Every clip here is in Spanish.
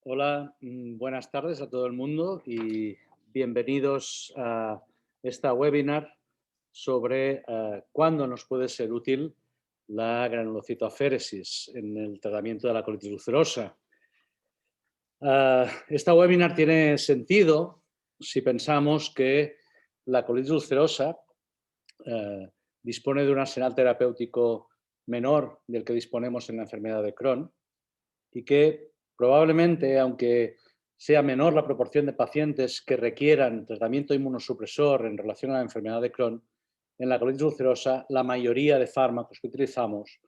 Hola, buenas tardes a todo el mundo y bienvenidos a esta webinar sobre cuándo nos puede ser útil la granulocitoaféresis en el tratamiento de la colitis ulcerosa. Esta webinar tiene sentido si pensamos que la colitis ulcerosa eh, dispone de un arsenal terapéutico menor del que disponemos en la enfermedad de Crohn y que probablemente, aunque sea menor la proporción de pacientes que requieran tratamiento inmunosupresor en relación a la enfermedad de Crohn, en la colitis ulcerosa la mayoría de fármacos que utilizamos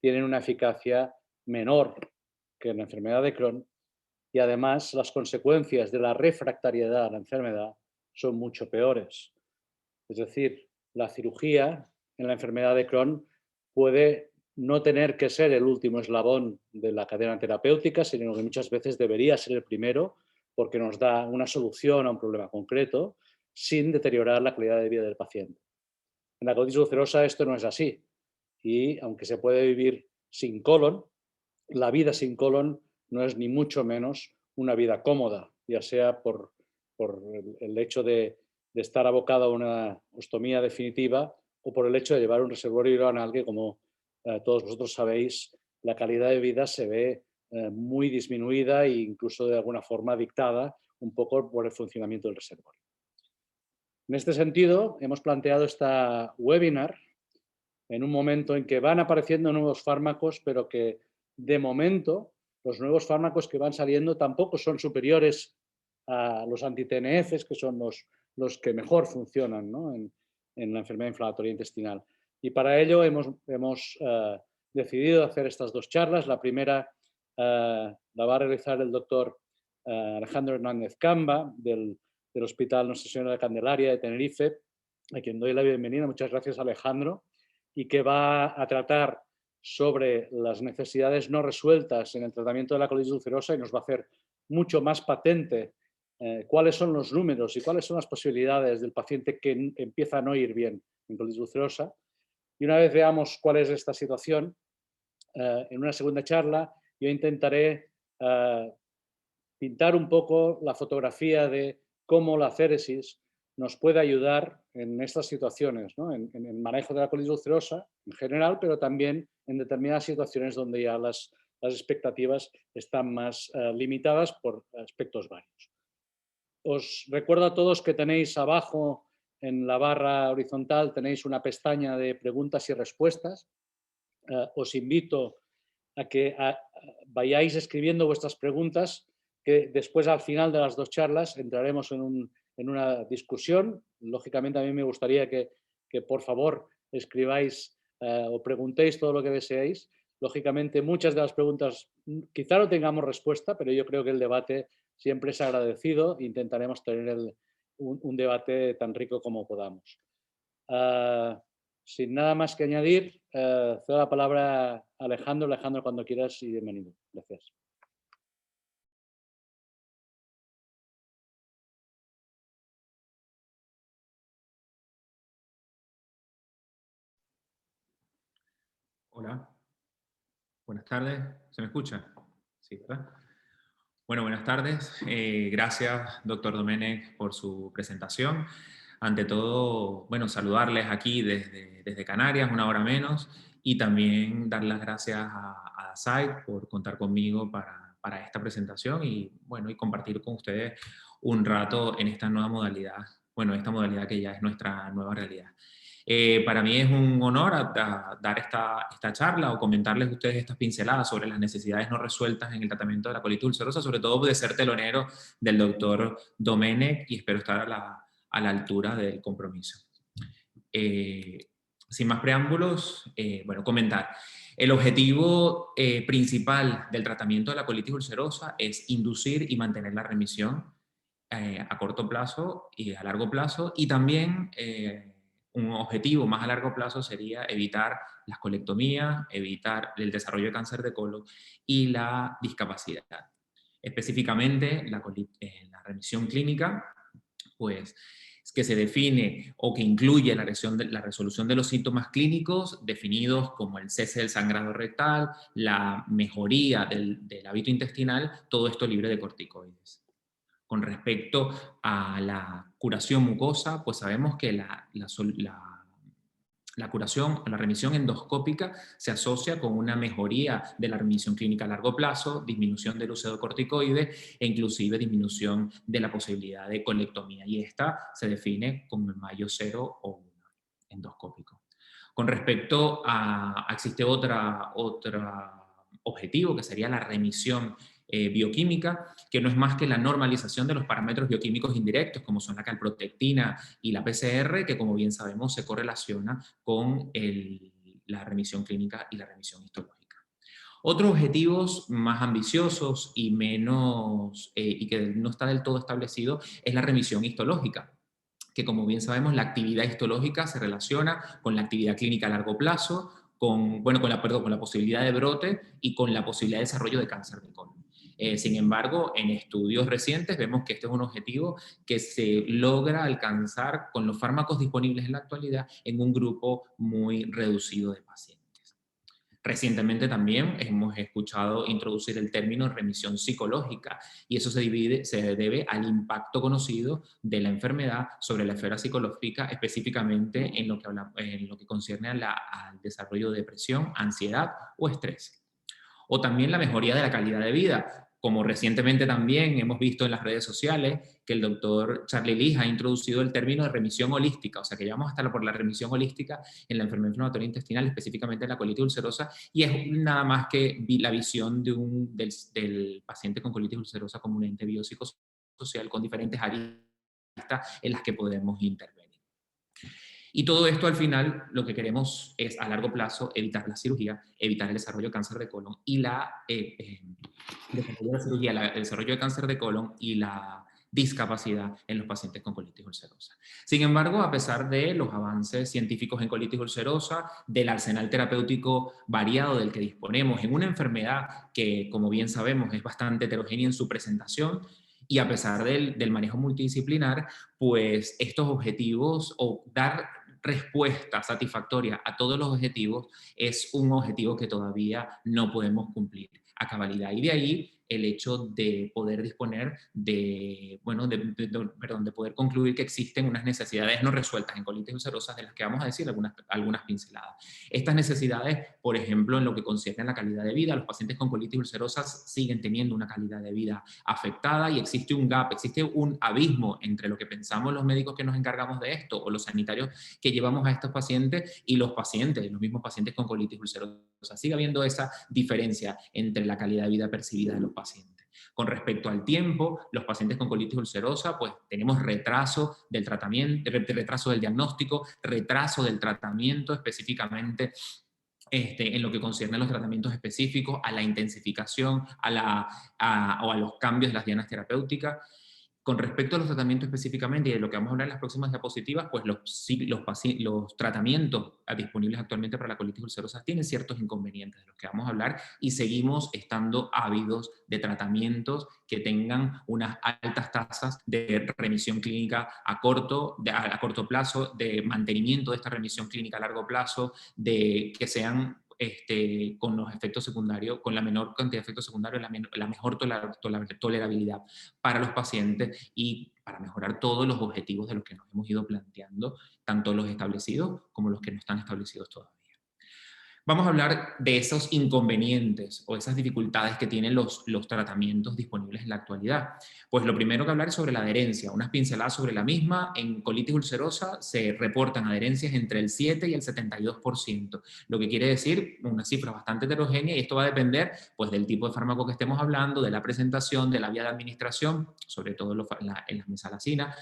tienen una eficacia menor que en la enfermedad de Crohn y además las consecuencias de la refractariedad a la enfermedad son mucho peores. Es decir, la cirugía en la enfermedad de Crohn puede no tener que ser el último eslabón de la cadena terapéutica, sino que muchas veces debería ser el primero porque nos da una solución a un problema concreto sin deteriorar la calidad de vida del paciente. En la colitis ulcerosa esto no es así y aunque se puede vivir sin colon, la vida sin colon no es ni mucho menos una vida cómoda, ya sea por el hecho de estar abocado a una ostomía definitiva o por el hecho de llevar un reservorio anal que, como todos vosotros sabéis, la calidad de vida se ve muy disminuida e incluso de alguna forma dictada un poco por el funcionamiento del reservorio. En este sentido, hemos planteado esta webinar en un momento en que van apareciendo nuevos fármacos, pero que de momento los nuevos fármacos que van saliendo tampoco son superiores a los anti-TNFs, que son los que mejor funcionan, ¿no? en la enfermedad inflamatoria intestinal. Y para ello hemos decidido hacer estas dos charlas. La primera la va a realizar el doctor Alejandro Hernández Camba del Hospital Nuestra Señora de Candelaria de Tenerife, a quien doy la bienvenida. Muchas gracias, Alejandro, y que va a tratar sobre las necesidades no resueltas en el tratamiento de la colitis ulcerosa y nos va a hacer mucho más patente cuáles son los números y cuáles son las posibilidades del paciente que empieza a no ir bien en colitis ulcerosa. Y una vez veamos cuál es esta situación, en una segunda charla yo intentaré pintar un poco la fotografía de cómo la féresis nos puede ayudar en estas situaciones, ¿no? en el manejo de la colitis ulcerosa en general, pero también en determinadas situaciones donde ya las expectativas están más limitadas por aspectos varios. Os recuerdo a todos que tenéis abajo en la barra horizontal tenéis una pestaña de preguntas y respuestas. Os invito a que vayáis escribiendo vuestras preguntas, que después al final de las dos charlas entraremos en una discusión. Lógicamente a mí me gustaría que por favor escribáis o preguntéis todo lo que deseéis. Lógicamente muchas de las preguntas quizá no tengamos respuesta, pero yo creo que el debate siempre es agradecido. Intentaremos tener un debate tan rico como podamos. Sin nada más que añadir, cedo la palabra a Alejandro. Alejandro, cuando quieras y bienvenido. Gracias. Hola, buenas tardes. ¿Se me escucha? Sí, ¿verdad? Bueno, buenas tardes. Gracias, doctor Domenech, por su presentación. Ante todo, bueno, saludarles aquí desde Canarias, una hora menos, y también dar las gracias a Dassault por contar conmigo para esta presentación y, bueno, y compartir con ustedes un rato en esta nueva modalidad, bueno, esta modalidad que ya es nuestra nueva realidad. Para mí es un honor dar esta charla o comentarles a ustedes estas pinceladas sobre las necesidades no resueltas en el tratamiento de la colitis ulcerosa, sobre todo de ser telonero del doctor Domenech, y espero estar a la altura del compromiso. Sin más preámbulos, bueno, comentar. El objetivo principal del tratamiento de la colitis ulcerosa es inducir y mantener la remisión a corto plazo y a largo plazo, y también un objetivo más a largo plazo sería evitar las colectomías, evitar el desarrollo de cáncer de colon y la discapacidad. Específicamente, la remisión clínica, pues que se define o que incluye la resolución de los síntomas clínicos definidos como el cese del sangrado rectal, la mejoría del hábito intestinal, todo esto libre de corticoides. Con respecto a la curación mucosa, pues sabemos que la curación, la remisión endoscópica se asocia con una mejoría de la remisión clínica a largo plazo, disminución del uso de corticoides e inclusive disminución de la posibilidad de colectomía. Y esta se define como el Mayo 0 o 1 endoscópico. Con respecto a existe otro objetivo que sería la remisión bioquímica, que no es más que la normalización de los parámetros bioquímicos indirectos, como son la calprotectina y la PCR, que como bien sabemos se correlaciona con la remisión clínica y la remisión histológica. Otros objetivos más ambiciosos y menos, y que no está del todo establecido, es la remisión histológica, que como bien sabemos la actividad histológica se relaciona con la actividad clínica a largo plazo, con la posibilidad de brote y con la posibilidad de desarrollo de cáncer de colon. Sin embargo, en estudios recientes vemos que este es un objetivo que se logra alcanzar con los fármacos disponibles en la actualidad en un grupo muy reducido de pacientes. Recientemente también hemos escuchado introducir el término remisión psicológica y eso se debe al impacto conocido de la enfermedad sobre la esfera psicológica, específicamente en lo que concierne al desarrollo de depresión, ansiedad o estrés. O también la mejoría de la calidad de vida, como recientemente también hemos visto en las redes sociales que el doctor Charlie Lee ha introducido el término de remisión holística, o sea que llevamos hasta por la remisión holística en la enfermedad inflamatoria intestinal, específicamente en la colitis ulcerosa, y es nada más que la visión del paciente con colitis ulcerosa como un ente biopsicosocial con diferentes aristas en las que podemos intervenir. Y todo esto al final lo que queremos es a largo plazo evitar la cirugía, evitar el desarrollo de cáncer de colon y el desarrollo de cáncer de colon y la discapacidad en los pacientes con colitis ulcerosa. Sin embargo, a pesar de los avances científicos en colitis ulcerosa, del arsenal terapéutico variado del que disponemos en una enfermedad que, como bien sabemos, es bastante heterogénea en su presentación, y a pesar del manejo multidisciplinar, pues estos objetivos o dar respuesta satisfactoria a todos los objetivos es un objetivo que todavía no podemos cumplir a cabalidad. Y de ahí el hecho de poder disponer de poder concluir que existen unas necesidades no resueltas en colitis ulcerosas de las que vamos a decir algunas pinceladas. Estas necesidades, por ejemplo, en lo que concierne a la calidad de vida, los pacientes con colitis ulcerosas siguen teniendo una calidad de vida afectada y existe un gap, existe un abismo entre lo que pensamos los médicos que nos encargamos de esto o los sanitarios que llevamos a estos pacientes y los mismos pacientes con colitis ulcerosa. Sigue habiendo esa diferencia entre la calidad de vida percibida de los pacientes. Con respecto al tiempo, los pacientes con colitis ulcerosa, pues tenemos retraso del tratamiento, retraso del diagnóstico, retraso del tratamiento específicamente en lo que concierne a los tratamientos específicos, a la intensificación, o a los cambios de las dianas terapéuticas. Con respecto a los tratamientos específicamente y de lo que vamos a hablar en las próximas diapositivas, pues los tratamientos disponibles actualmente para la colitis ulcerosa tienen ciertos inconvenientes de los que vamos a hablar y seguimos estando ávidos de tratamientos que tengan unas altas tasas de remisión clínica a corto plazo, de mantenimiento de esta remisión clínica a largo plazo, de que sean con los efectos secundarios, con la menor cantidad de efectos secundarios, la mejor tolerabilidad para los pacientes y para mejorar todos los objetivos de los que nos hemos ido planteando, tanto los establecidos como los que no están establecidos todavía. Vamos a hablar de esos inconvenientes o esas dificultades que tienen los tratamientos disponibles en la actualidad. Pues lo primero que hablar es sobre la adherencia, unas pinceladas sobre la misma. En colitis ulcerosa se reportan adherencias entre el 7 y el 72%, lo que quiere decir una cifra bastante heterogénea y esto va a depender pues, del tipo de fármaco que estemos hablando, de la presentación, de la vía de administración, sobre todo en las mesalazina.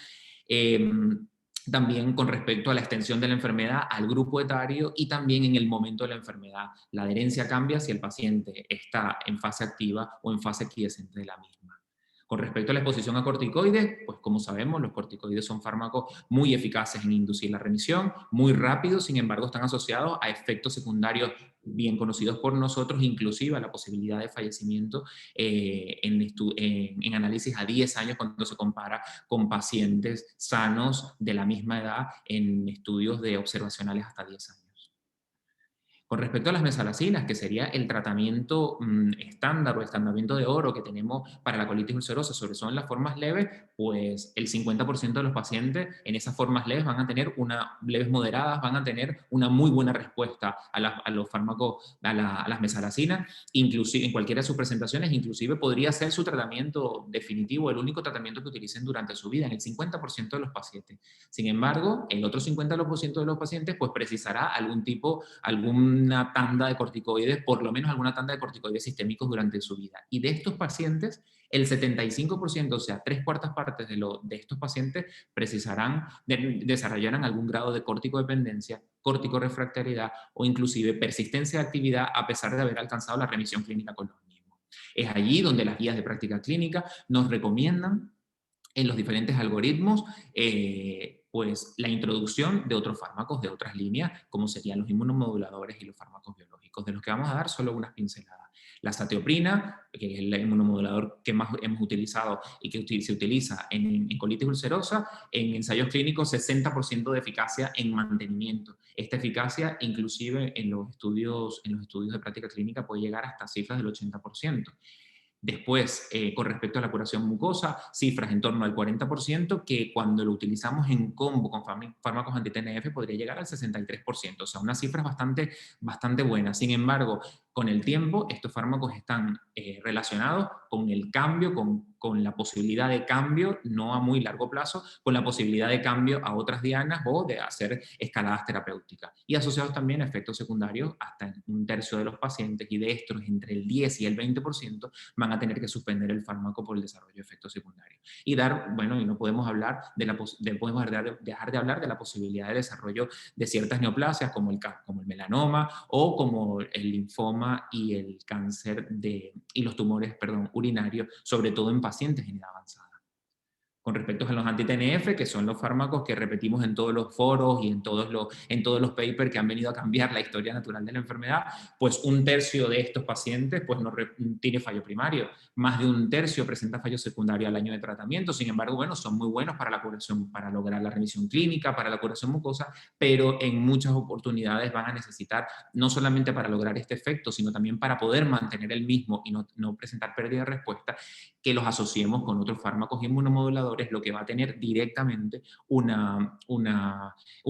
También con respecto a la extensión de la enfermedad al grupo etario y también en el momento de la enfermedad. La adherencia cambia si el paciente está en fase activa o en fase quiescente de la misma. Con respecto a la exposición a corticoides, pues como sabemos, los corticoides son fármacos muy eficaces en inducir la remisión, muy rápidos, sin embargo están asociados a efectos secundarios bien conocidos por nosotros, inclusive la posibilidad de fallecimiento en análisis a 10 años cuando se compara con pacientes sanos de la misma edad en estudios de observacionales hasta 10 años. Con respecto a las mesalacinas, que sería el tratamiento estándar o el tratamiento de oro que tenemos para la colitis ulcerosa, sobre todo en las formas leves, pues el 50% de los pacientes en esas formas leves van a tener leves moderadas, van a tener una muy buena respuesta a los fármacos, a las mesalacinas, inclusive en cualquiera de sus presentaciones, inclusive podría ser su tratamiento definitivo, el único tratamiento que utilicen durante su vida, en el 50% de los pacientes. Sin embargo, el otro 50% de los pacientes pues precisará alguna tanda de corticoides, por lo menos alguna tanda de corticoides sistémicos durante su vida. Y de estos pacientes, el 75%, o sea, 3/4 partes de estos pacientes desarrollarán algún grado de corticodependencia, corticorefractariedad o inclusive persistencia de actividad a pesar de haber alcanzado la remisión clínica con los mismos. Es allí donde las guías de práctica clínica nos recomiendan en los diferentes algoritmos, pues la introducción de otros fármacos de otras líneas, como serían los inmunomoduladores y los fármacos biológicos, de los que vamos a dar solo unas pinceladas. La satioprina, que es el inmunomodulador que más hemos utilizado y que se utiliza en colitis ulcerosa, en ensayos clínicos 60% de eficacia en mantenimiento. Esta eficacia, inclusive en los estudios de práctica clínica, puede llegar hasta cifras del 80%. Después, con respecto a la curación mucosa, cifras en torno al 40%, que cuando lo utilizamos en combo con fármacos anti-TNF podría llegar al 63%, o sea, unas cifras bastante buenas. Sin embargo, con el tiempo, estos fármacos están relacionados con el cambio, con la posibilidad de cambio, no a muy largo plazo, con la posibilidad de cambio a otras dianas o de hacer escaladas terapéuticas. Y asociados también a efectos secundarios, hasta en 1/3 de los pacientes, y de estos entre el 10 y el 20% van a tener que suspender el fármaco por el desarrollo de efectos secundarios. Y no podemos dejar de hablar de la posibilidad de desarrollo de ciertas neoplasias como el melanoma o como el linfoma y el cáncer y los tumores urinarios, sobre todo en pacientes en edad avanzada. Con respecto a los anti-TNF, que son los fármacos que repetimos en todos los foros y en todos los papers que han venido a cambiar la historia natural de la enfermedad, pues 1/3 de estos pacientes pues, no tiene fallo primario. Más de 1/3 presenta fallo secundario al año de tratamiento. Sin embargo, bueno, son muy buenos para la curación, para lograr la remisión clínica, para la curación mucosa, pero en muchas oportunidades van a necesitar, no solamente para lograr este efecto, sino también para poder mantener el mismo y no presentar pérdida de respuesta, que los asociemos con otros fármacos inmunomoduladores, lo que va a tener directamente un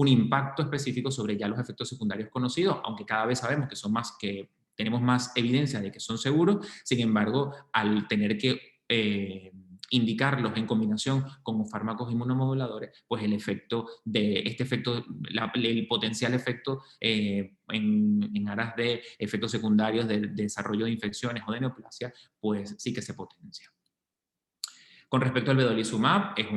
impacto específico sobre ya los efectos secundarios conocidos, aunque cada vez sabemos que tenemos más evidencia de que son seguros. Sin embargo, al tener que indicarlos en combinación con fármacos inmunomoduladores, pues el potencial efecto en aras de efectos secundarios de desarrollo de infecciones o de neoplasia, pues sí que se potencia. Con respecto al vedolizumab, es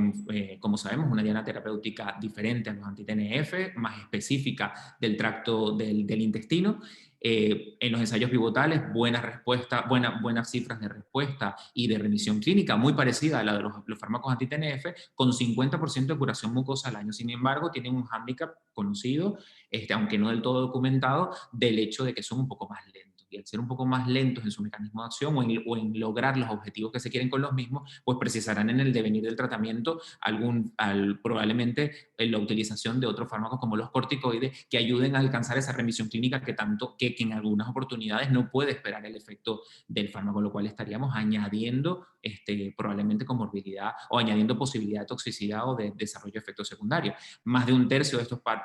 como sabemos, una diana terapéutica diferente a los anti-TNF, más específica del tracto del intestino. En los ensayos pivotales, buenas cifras de respuesta y de remisión clínica, muy parecida a la de los fármacos anti-TNF, con 50% de curación mucosa al año. Sin embargo, tienen un hándicap conocido, aunque no del todo documentado, del hecho de que son un poco más lentos. Y al ser un poco más lentos en su mecanismo de acción o en lograr los objetivos que se quieren con los mismos, pues precisarán en el devenir del tratamiento probablemente la utilización de otros fármacos como los corticoides que ayuden a alcanzar esa remisión clínica que en algunas oportunidades no puede esperar el efecto del fármaco, lo cual estaríamos añadiendo probablemente comorbilidad o añadiendo posibilidad de toxicidad o de desarrollo de efectos secundarios. Más de 1/3 de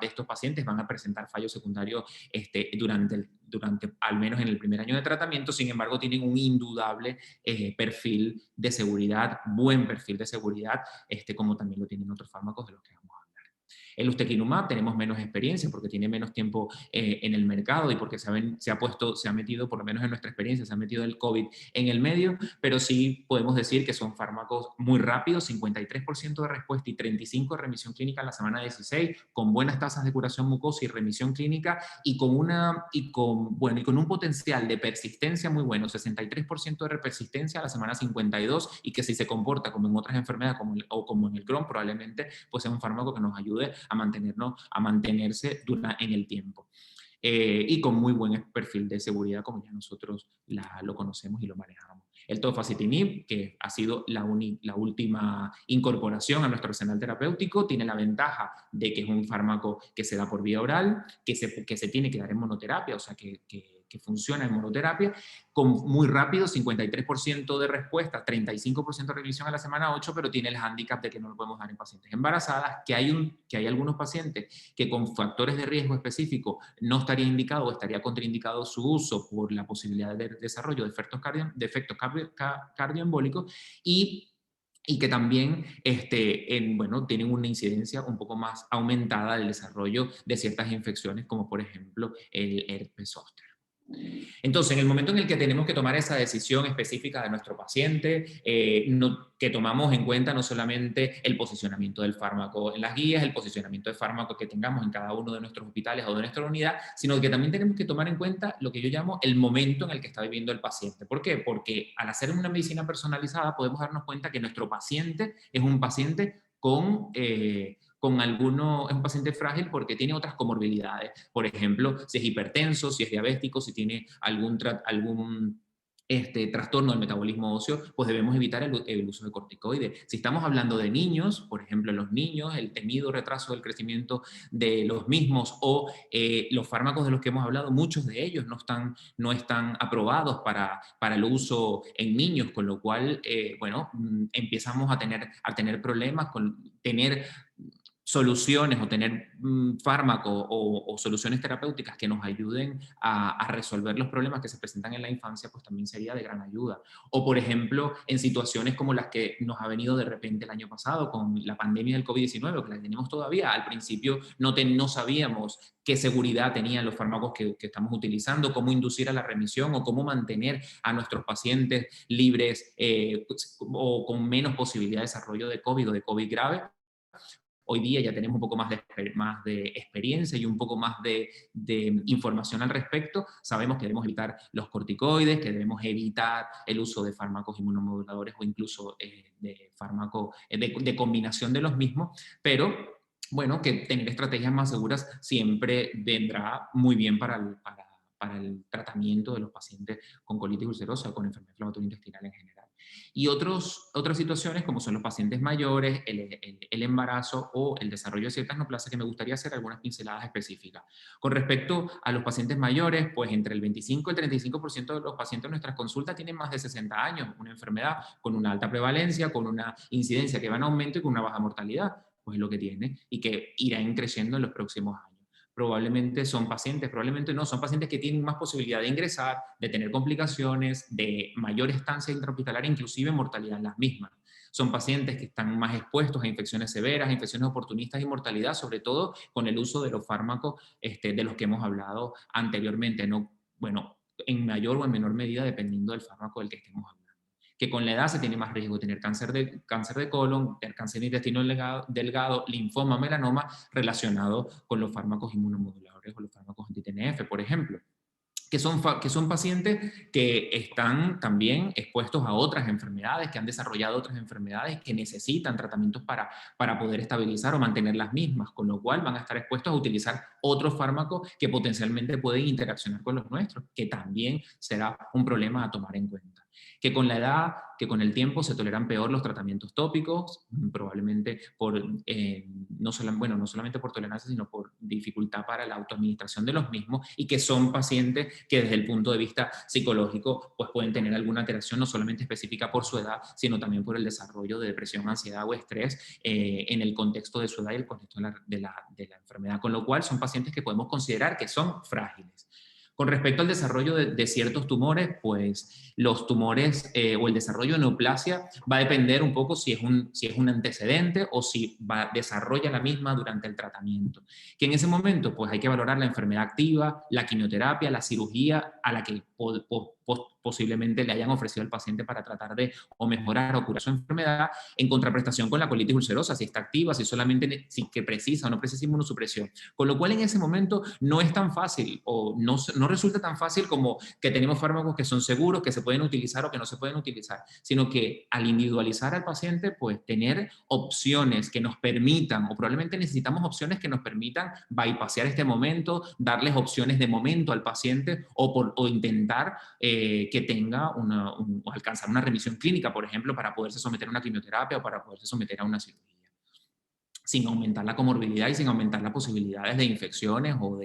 estos pacientes van a presentar fallos secundarios durante al menos en el primer año de tratamiento. Sin embargo, tienen un indudable perfil de seguridad, buen perfil de seguridad, como también lo tienen otros fármacos de los que vamos a hablar. El ustekinumab tenemos menos experiencia porque tiene menos tiempo en el mercado y porque se ha metido, por lo menos en nuestra experiencia, se ha metido el COVID en el medio, pero sí podemos decir que son fármacos muy rápidos, 53% de respuesta y 35% de remisión clínica en la semana 16, con buenas tasas de curación mucosa y remisión clínica y con un potencial de persistencia muy bueno, 63% de persistencia a la semana 52, y que si se comporta como en otras enfermedades como en el Crohn, probablemente pues sea un fármaco que nos ayude a mantenerse en el tiempo. y con muy buen perfil de seguridad, como ya nosotros lo conocemos y lo manejamos. El tofacitinib, que ha sido la última incorporación a nuestro arsenal terapéutico, tiene la ventaja de que es un fármaco que se da por vía oral, que se tiene que dar en monoterapia, o sea, que funciona en monoterapia, con muy rápido, 53% de respuesta, 35% de revisión a la semana 8, pero tiene el hándicap de que no lo podemos dar en pacientes embarazadas, que hay algunos pacientes que con factores de riesgo específicos no estaría indicado o estaría contraindicado su uso por la posibilidad de desarrollo de efectos cardioembólicos y que también bueno, tienen una incidencia un poco más aumentada del desarrollo de ciertas infecciones, como por ejemplo el herpes zóster. Entonces, en el momento en el que tenemos que tomar esa decisión específica de nuestro paciente, que tomamos en cuenta no solamente el posicionamiento del fármaco en las guías, el posicionamiento de fármaco que tengamos en cada uno de nuestros hospitales o de nuestra unidad, sino que también tenemos que tomar en cuenta lo que yo llamo el momento en el que está viviendo el paciente. ¿Por qué? Porque al hacer una medicina personalizada podemos darnos cuenta que nuestro paciente es un paciente es un paciente frágil porque tiene otras comorbilidades. Por ejemplo, si es hipertenso, si es diabético, si tiene algún trastorno del metabolismo óseo, pues debemos evitar el uso de corticoides. Si estamos hablando de niños, por ejemplo, los niños, el temido retraso del crecimiento de los mismos o los fármacos de los que hemos hablado, muchos de ellos no están aprobados para el uso en niños, con lo cual, bueno, empezamos a tener problemas con tener soluciones o tener fármacos o soluciones terapéuticas que nos ayuden a resolver los problemas que se presentan en la infancia, pues también sería de gran ayuda. O, por ejemplo, en situaciones como las que nos ha venido de repente el año pasado con la pandemia del COVID-19, que la tenemos todavía. Al principio no sabíamos qué seguridad tenían los fármacos que estamos utilizando, cómo inducir a la remisión o cómo mantener a nuestros pacientes libres o con menos posibilidad de desarrollo de COVID o de COVID grave. Hoy día ya tenemos un poco más de experiencia y un poco más de información al respecto. Sabemos que debemos evitar los corticoides, que debemos evitar el uso de fármacos inmunomoduladores o incluso de fármacos de combinación de los mismos, pero bueno, que tener estrategias más seguras siempre vendrá muy bien para el tratamiento de los pacientes con colitis ulcerosa o con enfermedad inflamatoria intestinal en general. Y otras situaciones como son los pacientes mayores, el embarazo o el desarrollo de ciertas neoplasias, que me gustaría hacer algunas pinceladas específicas. Con respecto a los pacientes mayores, pues entre el 25 y el 35% de los pacientes en nuestras consultas tienen más de 60 años, una enfermedad con una alta prevalencia, con una incidencia que va en aumento y con una baja mortalidad, pues es lo que tiene y que irá creciendo en los próximos años. Probablemente son pacientes que tienen más posibilidad de ingresar, de tener complicaciones, de mayor estancia intrahospitalaria, inclusive mortalidad en las mismas. Son pacientes que están más expuestos a infecciones severas, a infecciones oportunistas y mortalidad, sobre todo con el uso de los fármacos de los que hemos hablado anteriormente, bueno, en mayor o en menor medida dependiendo del fármaco del que estemos hablando. Que con la edad se tiene más riesgo de tener cáncer de colon, tener cáncer de intestino delgado, linfoma, melanoma, relacionado con los fármacos inmunomoduladores o los fármacos anti-TNF, por ejemplo. Que son pacientes que están también expuestos a otras enfermedades, que han desarrollado otras enfermedades, que necesitan tratamientos para poder estabilizar o mantener las mismas, con lo cual van a estar expuestos a utilizar otros fármacos que potencialmente pueden interaccionar con los nuestros, que también será un problema a tomar en cuenta. Que con la edad, que con el tiempo se toleran peor los tratamientos tópicos, probablemente no solamente por tolerancia, sino por dificultad para la autoadministración de los mismos, y que son pacientes que desde el punto de vista psicológico pues pueden tener alguna alteración no solamente específica por su edad, sino también por el desarrollo de depresión, ansiedad o estrés en el contexto de su edad y el contexto de la enfermedad, con lo cual son pacientes que podemos considerar que son frágiles. Con respecto al desarrollo de ciertos tumores, pues los tumores o el desarrollo de neoplasia va a depender un poco si es un antecedente o si desarrolla la misma durante el tratamiento. Que en ese momento pues hay que valorar la enfermedad activa, la quimioterapia, la cirugía a la que posiblemente le hayan ofrecido al paciente para tratar de o mejorar o curar su enfermedad, en contraprestación con la colitis ulcerosa, si está activa, si solamente si que precisa o no precisa inmunosupresión. Con lo cual en ese momento no es tan fácil o no resulta tan fácil como que tenemos fármacos que son seguros, que se pueden utilizar o que no se pueden utilizar, sino que al individualizar al paciente, pues tener opciones que nos permitan, o probablemente necesitamos opciones que nos permitan bypassear este momento, darles opciones de momento al paciente o intentar que tenga o alcanzar una remisión clínica, por ejemplo, para poderse someter a una quimioterapia o para poderse someter a una cirugía, sin aumentar la comorbilidad y sin aumentar las posibilidades de infecciones o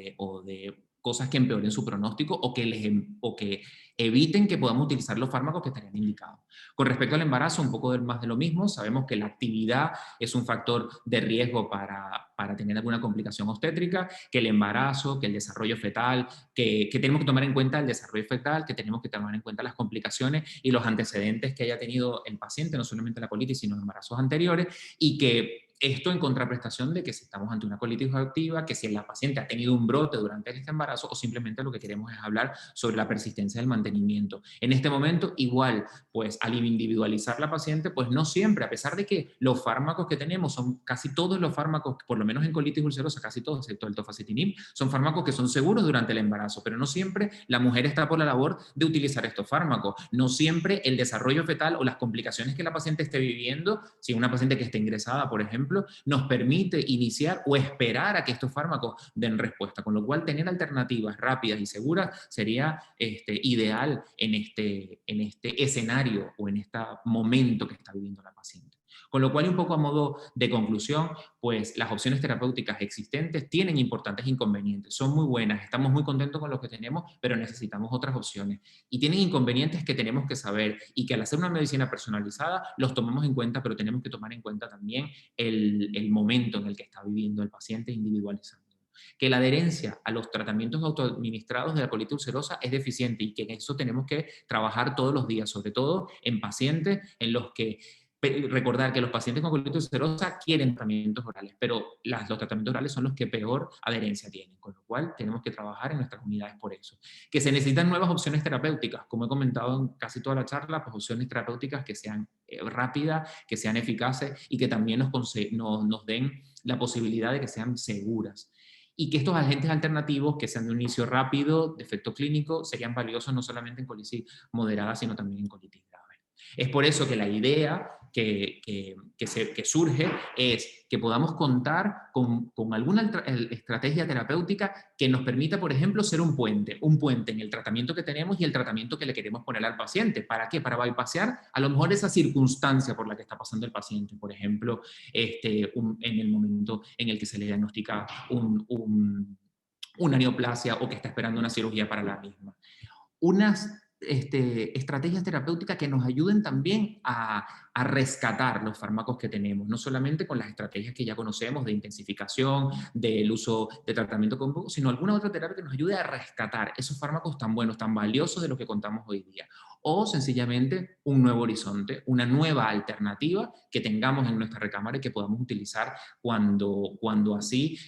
de cosas que empeoren su pronóstico o que eviten que podamos utilizar los fármacos que estarían indicados. Con respecto al embarazo, un poco más de lo mismo. Sabemos que la actividad es un factor de riesgo para tener alguna complicación obstétrica, que el embarazo, que el desarrollo fetal, que tenemos que tomar en cuenta el desarrollo fetal, que tenemos que tomar en cuenta las complicaciones y los antecedentes que haya tenido el paciente, no solamente la colitis, sino embarazos anteriores, y que esto en contraprestación de que si estamos ante una colitis activa, que si la paciente ha tenido un brote durante este embarazo o simplemente lo que queremos es hablar sobre la persistencia del mantenimiento. En este momento, igual, pues al individualizar la paciente, pues no siempre, a pesar de que los fármacos que tenemos son casi todos los fármacos, por lo menos en colitis ulcerosa, casi todos, excepto el tofacitinib, son fármacos que son seguros durante el embarazo, pero no siempre la mujer está por la labor de utilizar estos fármacos. No siempre el desarrollo fetal o las complicaciones que la paciente esté viviendo, si una paciente que esté ingresada, por ejemplo, nos permite iniciar o esperar a que estos fármacos den respuesta, con lo cual tener alternativas rápidas y seguras sería ideal en este escenario o en este momento que está viviendo la paciente. Con lo cual, un poco a modo de conclusión, pues las opciones terapéuticas existentes tienen importantes inconvenientes, son muy buenas, estamos muy contentos con lo que tenemos, pero necesitamos otras opciones. Y tienen inconvenientes que tenemos que saber y que al hacer una medicina personalizada los tomamos en cuenta, pero tenemos que tomar en cuenta también el momento en el que está viviendo el paciente individualizando. Que la adherencia a los tratamientos autoadministrados de la colitis ulcerosa es deficiente y que en eso tenemos que trabajar todos los días, sobre todo en pacientes en los que recordar que los pacientes con colitis ulcerosa quieren tratamientos orales, pero los tratamientos orales son los que peor adherencia tienen, con lo cual tenemos que trabajar en nuestras unidades por eso. Que se necesitan nuevas opciones terapéuticas, como he comentado en casi toda la charla, pues opciones terapéuticas que sean rápidas, que sean eficaces y que también nos den la posibilidad de que sean seguras. Y que estos agentes alternativos, que sean de un inicio rápido, de efecto clínico, serían valiosos no solamente en colitis moderada, sino también en colitis grave. Es por eso que la idea que surge es que podamos contar con alguna estrategia terapéutica que nos permita, por ejemplo, ser un puente en el tratamiento que tenemos y el tratamiento que le queremos poner al paciente. ¿Para qué? Para bypassear a lo mejor esa circunstancia por la que está pasando el paciente. Por ejemplo, en el momento en el que se le diagnostica una neoplasia o que está esperando una cirugía para la misma. Unas estrategias terapéuticas que nos ayuden también a rescatar los fármacos que tenemos, no solamente con las estrategias que ya conocemos de intensificación, del uso de tratamiento con poco, sino alguna otra terapia que nos ayude a rescatar esos fármacos tan buenos, tan valiosos de los que contamos hoy día. O sencillamente un nuevo horizonte, una nueva alternativa que tengamos en nuestra recámara y que podamos utilizar cuando así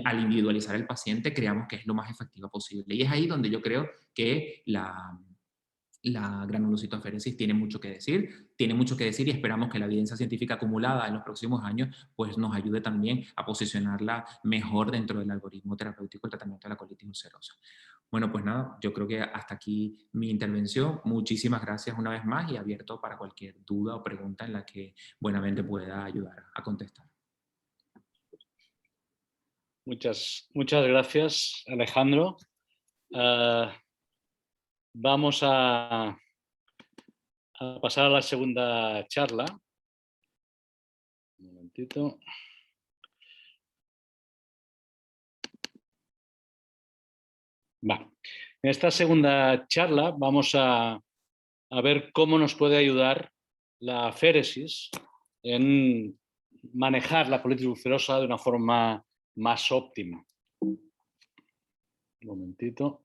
al individualizar el paciente creamos que es lo más efectiva posible. Y es ahí donde yo creo que la granulocitoaféresis tiene mucho que decir y esperamos que la evidencia científica acumulada en los próximos años pues nos ayude también a posicionarla mejor dentro del algoritmo terapéutico del tratamiento de la colitis ulcerosa. Bueno, pues nada, yo creo que hasta aquí mi intervención. Muchísimas gracias una vez más y abierto para cualquier duda o pregunta en la que buenamente pueda ayudar a contestar. Muchas gracias, Alejandro. Vamos a pasar a la segunda charla. Un momentito. En esta segunda charla vamos a ver cómo nos puede ayudar la aféresis en manejar la colitis ulcerosa de una forma más óptima. Un momentito.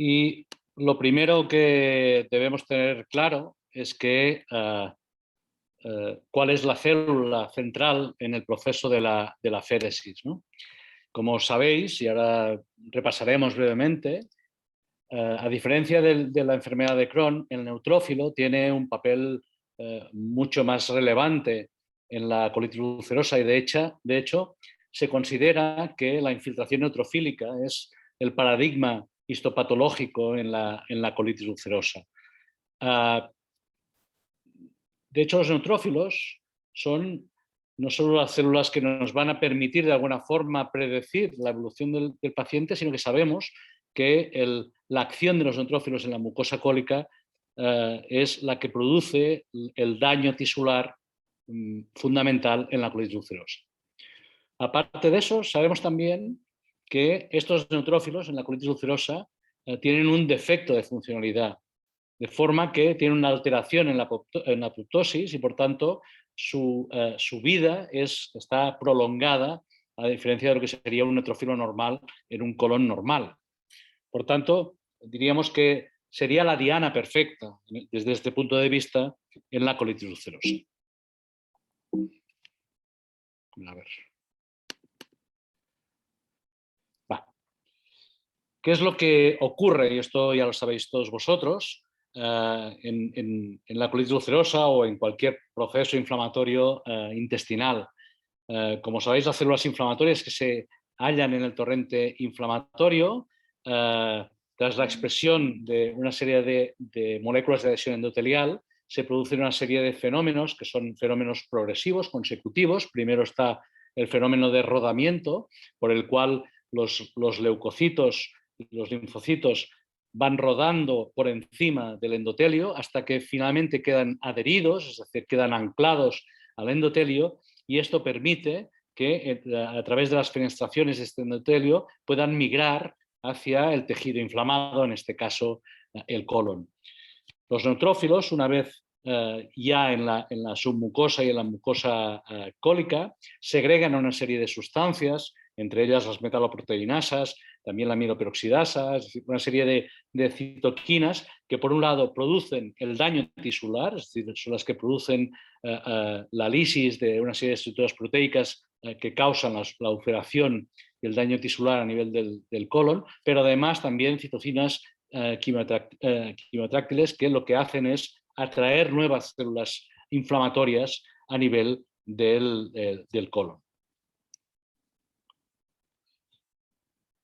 Y lo primero que debemos tener claro es que cuál es la célula central en el proceso de la féresis, ¿no? Como sabéis, y ahora repasaremos brevemente, a diferencia de la enfermedad de Crohn, el neutrófilo tiene un papel mucho más relevante en la colitis ulcerosa y de hecho se considera que la infiltración neutrofílica es el paradigma histopatológico en la colitis ulcerosa. De hecho, los neutrófilos son no solo las células que nos van a permitir de alguna forma predecir la evolución del paciente, sino que sabemos que la acción de los neutrófilos en la mucosa cólica es la que produce el daño tisular fundamental en la colitis ulcerosa. Aparte de eso, sabemos también que estos neutrófilos en la colitis ulcerosa tienen un defecto de funcionalidad, de forma que tienen una alteración en la apoptosis y por tanto su vida está prolongada, a diferencia de lo que sería un neutrófilo normal en un colon normal. Por tanto, diríamos que sería la diana perfecta desde este punto de vista en la colitis ulcerosa. A ver. ¿Qué es lo que ocurre? Y esto ya lo sabéis todos vosotros, en la colitis ulcerosa o en cualquier proceso inflamatorio intestinal. Como sabéis, las células inflamatorias que se hallan en el torrente inflamatorio, tras la expresión de una serie de moléculas de adhesión endotelial, se producen una serie de fenómenos que son fenómenos progresivos, consecutivos. Primero está el fenómeno de rodamiento, por el cual los leucocitos y los linfocitos van rodando por encima del endotelio hasta que finalmente quedan adheridos, es decir, quedan anclados al endotelio, y esto permite que a través de las fenestraciones de este endotelio puedan migrar hacia el tejido inflamado, en este caso el colon. Los neutrófilos, una vez ya en la submucosa y en la mucosa cólica, segregan una serie de sustancias, entre ellas las metaloproteinasas, también la amiloperoxidasa, es decir, una serie de citoquinas que por un lado producen el daño tisular, es decir, son las que producen la lisis de una serie de estructuras proteicas que causan la ulceración y el daño tisular a nivel del colon, pero además también citocinas quimiotráctiles que lo que hacen es atraer nuevas células inflamatorias a nivel del colon.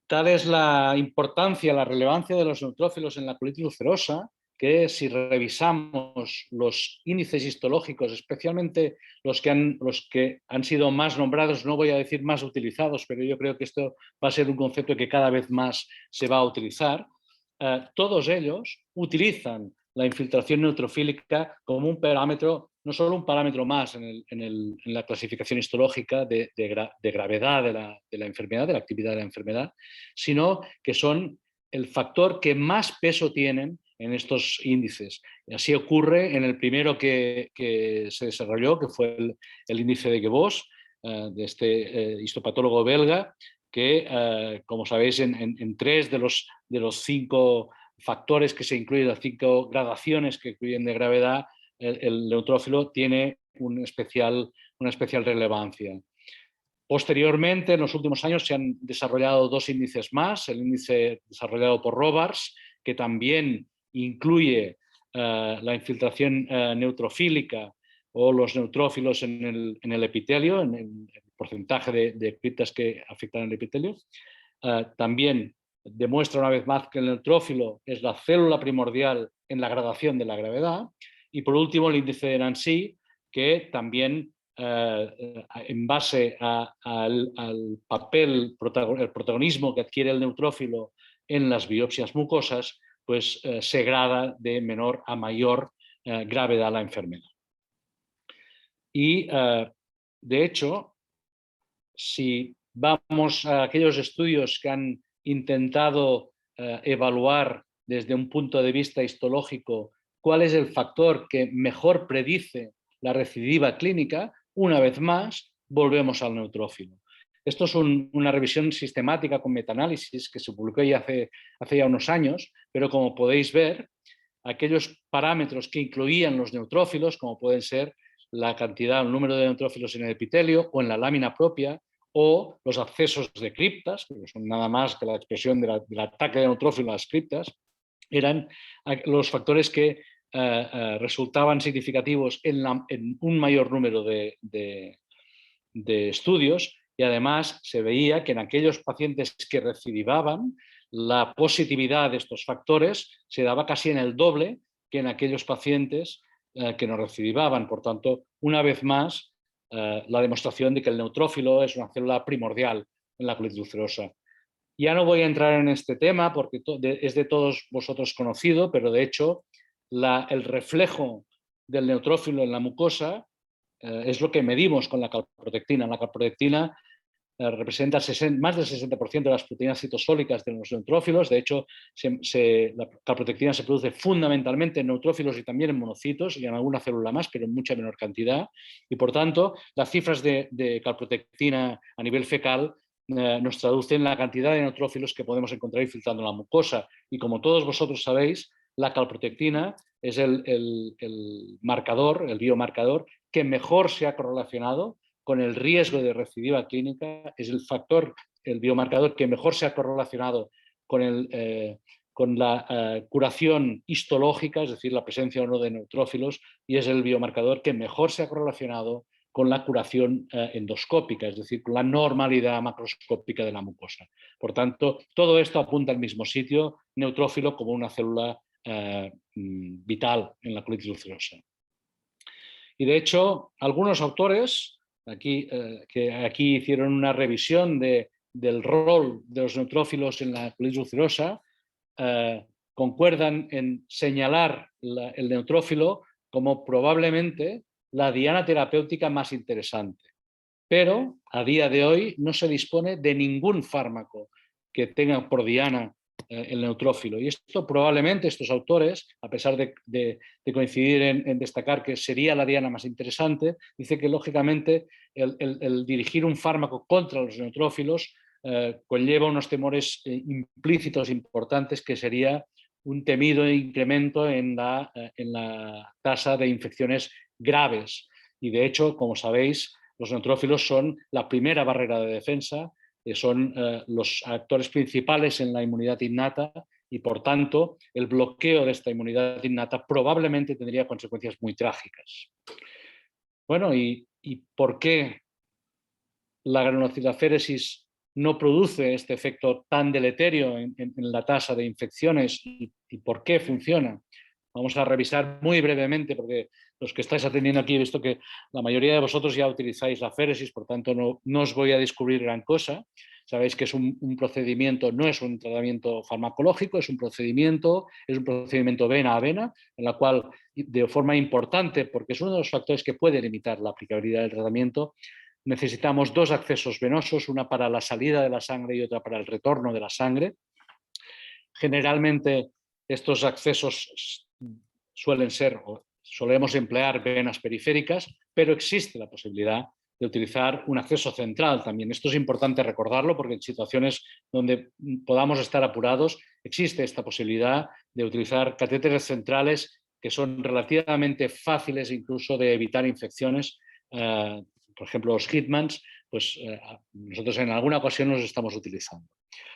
Tal es la importancia, la relevancia de los neutrófilos en la colitis ulcerosa, que si revisamos los índices histológicos, especialmente los que han sido más nombrados, no voy a decir más utilizados, pero yo creo que esto va a ser un concepto que cada vez más se va a utilizar, todos ellos utilizan la infiltración neutrofílica como un parámetro, no solo un parámetro más en la clasificación histológica de gravedad de la enfermedad, de la actividad de la enfermedad, sino que son el factor que más peso tienen en estos índices. Y así ocurre en el primero que se desarrolló, que fue el índice de Gebos, de este histopatólogo belga, que, como sabéis, en 3 de los 5 factores que se incluyen, las 5 gradaciones que incluyen de gravedad, el neutrófilo tiene una especial relevancia. Posteriormente, en los últimos años, se han desarrollado 2 índices más, el índice desarrollado por Robarts, que también incluye la infiltración neutrofílica o los neutrófilos en el epitelio, en el porcentaje de criptas que afectan el epitelio. También demuestra una vez más que el neutrófilo es la célula primordial en la gradación de la gravedad. Y por último, el índice de Nancy, que también en base al papel, el protagonismo que adquiere el neutrófilo en las biopsias mucosas, pues se grada de menor a mayor gravedad la enfermedad. Y de hecho, si vamos a aquellos estudios que han intentado evaluar desde un punto de vista histológico cuál es el factor que mejor predice la recidiva clínica, una vez más volvemos al neutrófilo. Esto es una revisión sistemática con metaanálisis que se publicó ya hace ya unos años, pero como podéis ver, aquellos parámetros que incluían los neutrófilos, como pueden ser la cantidad, el número de neutrófilos en el epitelio o en la lámina propia, o los accesos de criptas, que son nada más que la expresión del ataque de neutrófilos a las criptas, eran los factores que resultaban significativos en un mayor número de estudios, y además se veía que en aquellos pacientes que recidivaban, la positividad de estos factores se daba casi en el doble que en aquellos pacientes que no recidivaban. Por tanto, una vez más, la demostración de que el neutrófilo es una célula primordial en la colitis ulcerosa. Ya no voy a entrar en este tema porque es de todos vosotros conocido, pero de hecho el reflejo del neutrófilo en la mucosa es lo que medimos con la calprotectina. La calprotectina representa más del 60% de las proteínas citosólicas de los neutrófilos. De hecho, la calprotectina se produce fundamentalmente en neutrófilos y también en monocitos y en alguna célula más, pero en mucha menor cantidad. Y por tanto, las cifras de calprotectina a nivel fecal nos traducen la cantidad de neutrófilos que podemos encontrar infiltrando la mucosa. Y como todos vosotros sabéis, la calprotectina es el marcador, el biomarcador que mejor se ha correlacionado con el riesgo de recidiva clínica, es el biomarcador que mejor se ha correlacionado con la curación histológica, es decir, la presencia o no de neutrófilos, y es el biomarcador que mejor se ha correlacionado con la curación endoscópica, es decir, con la normalidad macroscópica de la mucosa. Por tanto, todo esto apunta al mismo sitio, neutrófilo como una célula vital en la colitis ulcerosa. Y de hecho, algunos autores que aquí hicieron una revisión del rol de los neutrófilos en la colitis ulcerosa, concuerdan en señalar el neutrófilo como probablemente la diana terapéutica más interesante. Pero a día de hoy no se dispone de ningún fármaco que tenga por diana el neutrófilo. Y esto probablemente estos autores, a pesar de coincidir en destacar que sería la diana más interesante, dice que lógicamente el dirigir un fármaco contra los neutrófilos conlleva unos temores implícitos importantes, que sería un temido incremento en la tasa de infecciones graves. Y de hecho, como sabéis, los neutrófilos son la primera barrera de defensa, son los actores principales en la inmunidad innata, y por tanto el bloqueo de esta inmunidad innata probablemente tendría consecuencias muy trágicas. Bueno, ¿y por qué la granulocitaféresis no produce este efecto tan deleterio en la tasa de infecciones y por qué funciona? Vamos a revisar muy brevemente, porque los que estáis atendiendo aquí he visto que la mayoría de vosotros ya utilizáis la féresis, por tanto no os voy a descubrir gran cosa. Sabéis que es un procedimiento, no es un tratamiento farmacológico, es un procedimiento vena a vena, en la cual de forma importante, porque es uno de los factores que puede limitar la aplicabilidad del tratamiento, necesitamos dos accesos venosos, una para la salida de la sangre y otra para el retorno de la sangre. Generalmente estos accesos solemos emplear venas periféricas, pero existe la posibilidad de utilizar un acceso central también. Esto es importante recordarlo, porque en situaciones donde podamos estar apurados existe esta posibilidad de utilizar catéteres centrales que son relativamente fáciles incluso de evitar infecciones. Por ejemplo, los Hitmans, pues nosotros en alguna ocasión los estamos utilizando.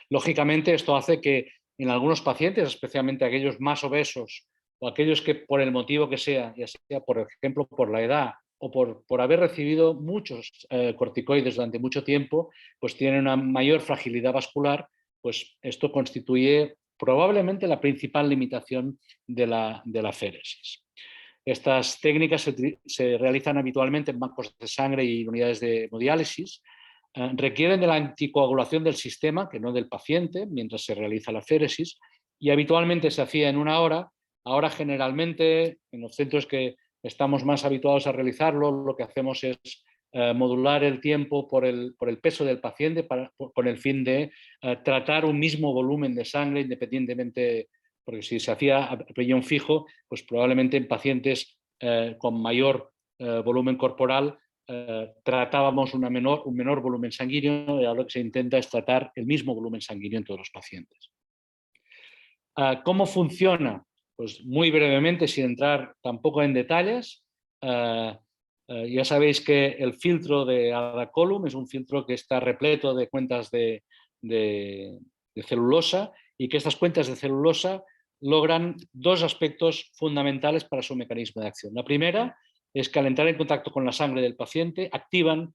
Lógicamente, esto hace que en algunos pacientes, especialmente aquellos más obesos o aquellos que por el motivo que sea, ya sea por ejemplo por la edad o por haber recibido muchos corticoides durante mucho tiempo, pues tienen una mayor fragilidad vascular, pues esto constituye probablemente la principal limitación de la féresis. Estas técnicas se realizan habitualmente en bancos de sangre y unidades de hemodiálisis. Requieren de la anticoagulación del sistema, que no del paciente, mientras se realiza la féresis, y habitualmente se hacía en 1 hora. Ahora generalmente en los centros que estamos más habituados a realizarlo, lo que hacemos es modular el tiempo por el peso del paciente con el fin de tratar un mismo volumen de sangre independientemente, porque si se hacía a pellón fijo, pues probablemente en pacientes con mayor volumen corporal tratábamos un menor volumen sanguíneo, y ahora lo que se intenta es tratar el mismo volumen sanguíneo en todos los pacientes. ¿Cómo funciona? Pues muy brevemente, sin entrar tampoco en detalles, Ya sabéis que el filtro de Adacolum es un filtro que está repleto de cuentas de celulosa y que estas cuentas de celulosa logran dos aspectos fundamentales para su mecanismo de acción. La primera es que al entrar en contacto con la sangre del paciente activan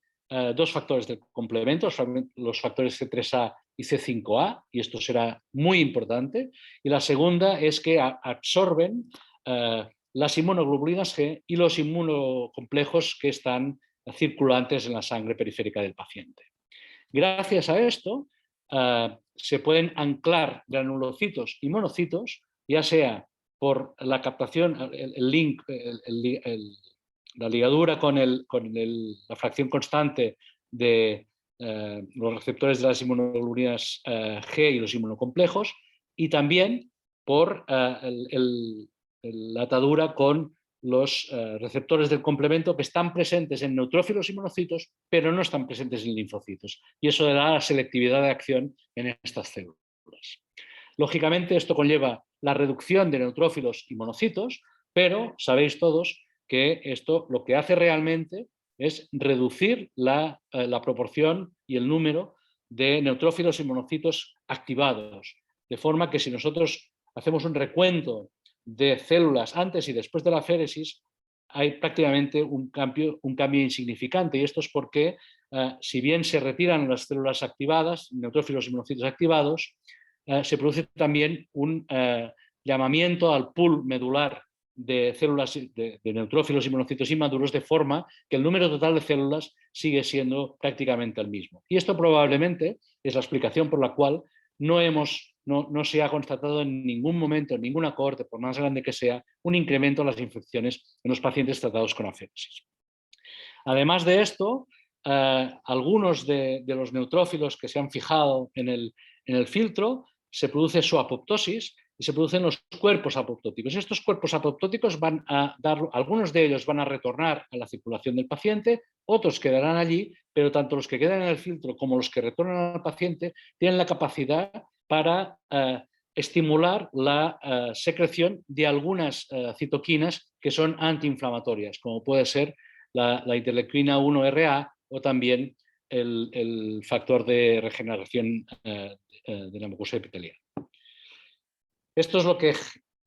dos factores del complemento, los factores C3A y C5A, y esto será muy importante. Y la segunda es que absorben las inmunoglobulinas G y los inmunocomplejos que están circulantes en la sangre periférica del paciente. Gracias a esto se pueden anclar granulocitos y monocitos, ya sea por la captación, la ligadura con la fracción constante de los receptores de las inmunoglobulinas G y los inmunocomplejos, y también por la atadura con los receptores del complemento que están presentes en neutrófilos y monocitos, pero no están presentes en linfocitos. Y eso da la selectividad de acción en estas células. Lógicamente, esto conlleva la reducción de neutrófilos y monocitos, pero sabéis todos que esto lo que hace realmente es reducir la proporción y el número de neutrófilos y monocitos activados. De forma que si nosotros hacemos un recuento de células antes y después de la féresis, hay prácticamente un cambio insignificante. Y esto es porque, si bien se retiran las células activadas, neutrófilos y monocitos activados, se produce también un llamamiento al pool medular de células de neutrófilos y monocitos inmaduros, de forma que el número total de células sigue siendo prácticamente el mismo. Y esto probablemente es la explicación por la cual no se ha constatado en ningún momento, en ninguna cohorte, por más grande que sea, un incremento en las infecciones en los pacientes tratados con aféresis. Además de esto, algunos de los neutrófilos que se han fijado en el filtro, se produce su apoptosis y se producen los cuerpos apoptóticos. Estos cuerpos apoptóticos algunos de ellos van a retornar a la circulación del paciente, otros quedarán allí, pero tanto los que quedan en el filtro como los que retornan al paciente tienen la capacidad para estimular la secreción de algunas citoquinas que son antiinflamatorias, como puede ser la interleuquina 1-RA o también el factor de regeneración de la mucosa epitelial. Esto es lo que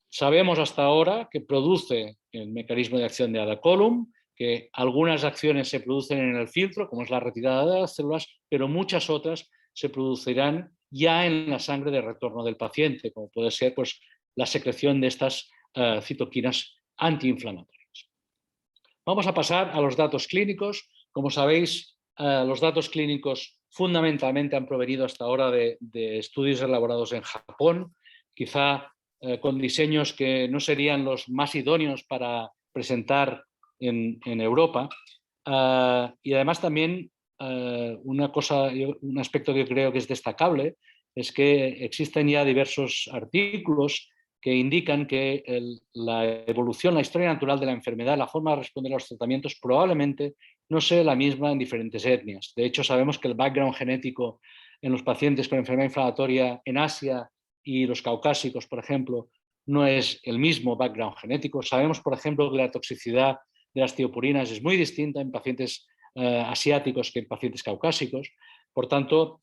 sabemos hasta ahora que produce el mecanismo de acción de Adacolum, que algunas acciones se producen en el filtro, como es la retirada de las células, pero muchas otras se producirán ya en la sangre de retorno del paciente, como puede ser pues, la secreción de estas citoquinas antiinflamatorias. Vamos a pasar a los datos clínicos. Como sabéis, los datos clínicos fundamentalmente han provenido hasta ahora de estudios elaborados en Japón, quizá con diseños que no serían los más idóneos para presentar en Europa. Y además también un aspecto que creo que es destacable es que existen ya diversos artículos que indican que la evolución, la historia natural de la enfermedad, la forma de responder a los tratamientos probablemente no sea la misma en diferentes etnias. De hecho, sabemos que el background genético en los pacientes con enfermedad inflamatoria en Asia y los caucásicos, por ejemplo, no es el mismo background genético. Sabemos, por ejemplo, que la toxicidad de las tiopurinas es muy distinta en pacientes asiáticos que en pacientes caucásicos. Por tanto,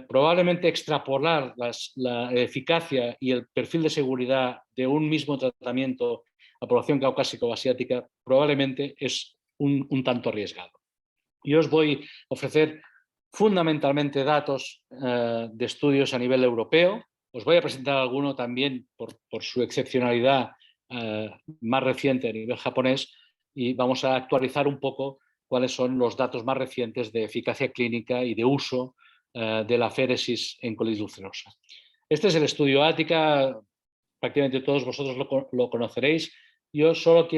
probablemente extrapolar la eficacia y el perfil de seguridad de un mismo tratamiento a población caucásica o asiática probablemente es un tanto arriesgado. Yo os voy a ofrecer fundamentalmente datos de estudios a nivel europeo. Os voy a presentar alguno también por su excepcionalidad más reciente a nivel japonés, y vamos a actualizar un poco cuáles son los datos más recientes de eficacia clínica y de uso de la féresis en colitis ulcerosa. Este es el estudio Ática, prácticamente todos vosotros lo conoceréis. Yo solo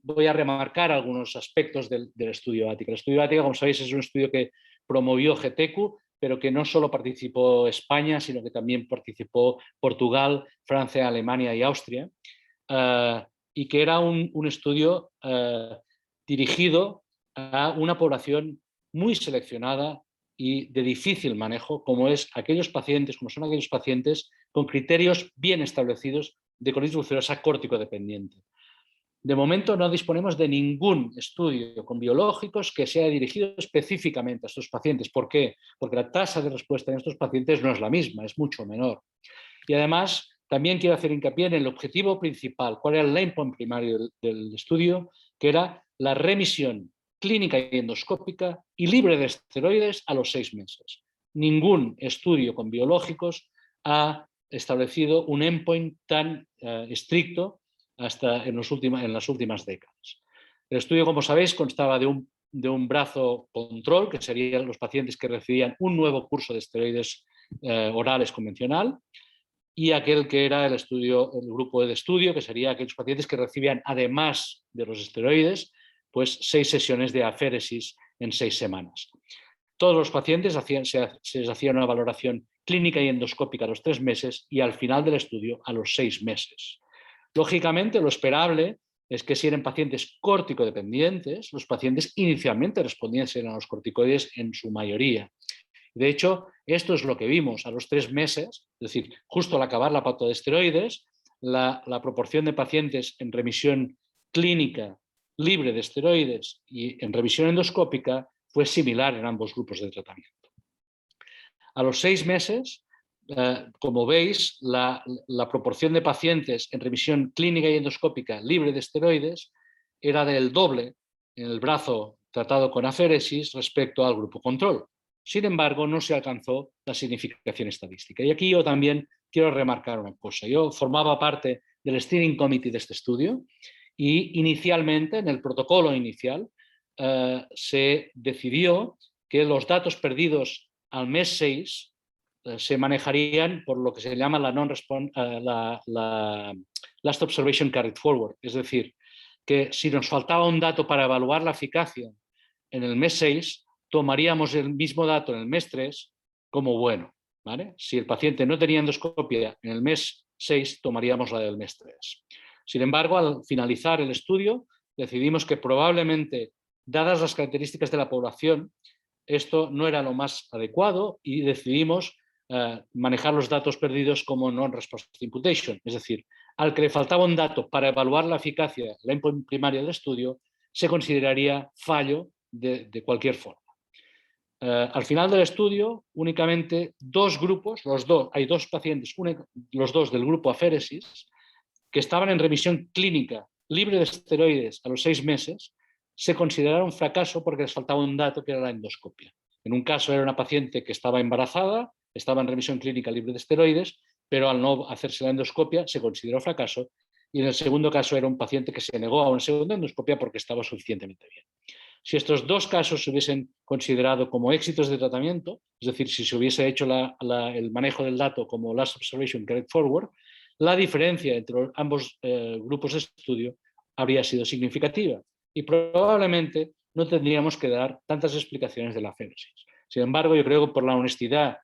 voy a remarcar algunos aspectos del estudio Ática. El estudio Ática, como sabéis, es un estudio que promovió GETECU, pero que no solo participó España, sino que también participó Portugal, Francia, Alemania y Austria, y que era un estudio dirigido a una población muy seleccionada y de difícil manejo, como son aquellos pacientes con criterios bien establecidos de colitis ulcerosa córtico dependiente. De momento no disponemos de ningún estudio con biológicos que sea dirigido específicamente a estos pacientes. ¿Por qué? Porque la tasa de respuesta en estos pacientes no es la misma, es mucho menor. Y además, también quiero hacer hincapié en el objetivo principal, cuál era el endpoint primario del estudio, que era la remisión clínica y endoscópica y libre de esteroides a los 6 meses. Ningún estudio con biológicos ha establecido un endpoint tan estricto hasta en las últimas décadas. El estudio, como sabéis, constaba de un brazo control, que serían los pacientes que recibían un nuevo curso de esteroides orales convencional, y aquel que era el grupo de estudio, que sería aquellos pacientes que recibían, además de los esteroides, pues 6 sesiones de aféresis en 6 semanas. Todos los pacientes se les hacía una valoración clínica y endoscópica a los 3 meses y al final del estudio a los 6 meses. Lógicamente, lo esperable es que si eran pacientes córticodependientes, los pacientes inicialmente respondiesen a los corticoides en su mayoría. De hecho, esto es lo que vimos a los 3 meses, es decir, justo al acabar la pauta de esteroides, la proporción de pacientes en remisión clínica libre de esteroides y en revisión endoscópica fue similar en ambos grupos de tratamiento. A los 6 meses, como veis, la proporción de pacientes en revisión clínica y endoscópica libre de esteroides era del doble en el brazo tratado con aféresis respecto al grupo control. Sin embargo, no se alcanzó la significación estadística. Y aquí yo también quiero remarcar una cosa. Yo formaba parte del Steering Committee de este estudio y inicialmente, en el protocolo inicial, se decidió que los datos perdidos al mes 6 se manejarían por lo que se llama la Last Observation Carried Forward. Es decir, que si nos faltaba un dato para evaluar la eficacia en el mes 6, tomaríamos el mismo dato en el mes 3 como bueno, ¿vale? Si el paciente no tenía endoscopia en el mes 6, tomaríamos la del mes 3. Sin embargo, al finalizar el estudio, decidimos que probablemente, dadas las características de la población, esto no era lo más adecuado y decidimos manejar los datos perdidos como non-responsive imputation. Es decir, al que le faltaba un dato para evaluar la eficacia, la endpoint primaria del estudio, se consideraría fallo de cualquier forma. Al final del estudio, únicamente 2 grupos, hay 2 pacientes, los 2 del grupo aféresis, que estaban en remisión clínica libre de esteroides a los 6 meses, se consideraron fracaso porque les faltaba un dato que era la endoscopia. En un caso era una paciente que estaba embarazada, estaba en remisión clínica libre de esteroides, pero al no hacerse la endoscopia se consideró fracaso. Y en el segundo caso era un paciente que se negó a una segunda endoscopia porque estaba suficientemente bien. Si estos 2 casos se hubiesen considerado como éxitos de tratamiento, es decir, si se hubiese hecho el manejo del dato como Last Observation Carried Forward, la diferencia entre ambos grupos de estudio habría sido significativa y probablemente no tendríamos que dar tantas explicaciones de la aféresis. Sin embargo, yo creo que por la honestidad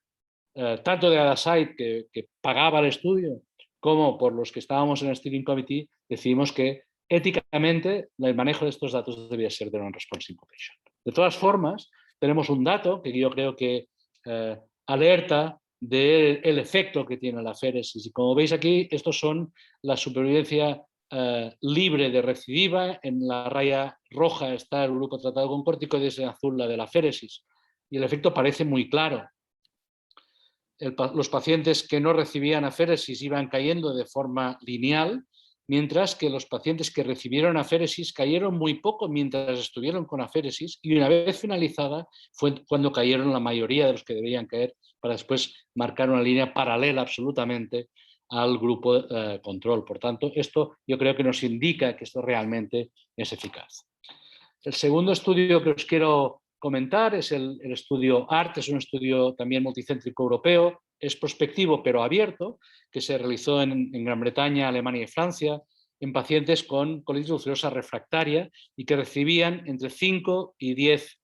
tanto de Adasite, que pagaba el estudio, como por los que estábamos en el Steering Committee, decidimos que éticamente el manejo de estos datos debía ser de non-responsive imputation. De todas formas, tenemos un dato que yo creo que alerta del efecto que tiene la aféresis. Y como veis aquí, estos son la supervivencia libre de recidiva. En la raya roja está el grupo tratado con corticoides, en azul la de la aféresis. Y el efecto parece muy claro. Los pacientes que no recibían aféresis iban cayendo de forma lineal, mientras que los pacientes que recibieron aféresis cayeron muy poco mientras estuvieron con aféresis y una vez finalizada fue cuando cayeron la mayoría de los que debían caer para después marcar una línea paralela absolutamente al grupo control. Por tanto, esto yo creo que nos indica que esto realmente es eficaz. El segundo estudio que os quiero comentar es el estudio ART, es un estudio también multicéntrico europeo, es prospectivo pero abierto, que se realizó en Gran Bretaña, Alemania y Francia, en pacientes con colitis ulcerosa refractaria y que recibían entre 5 y 10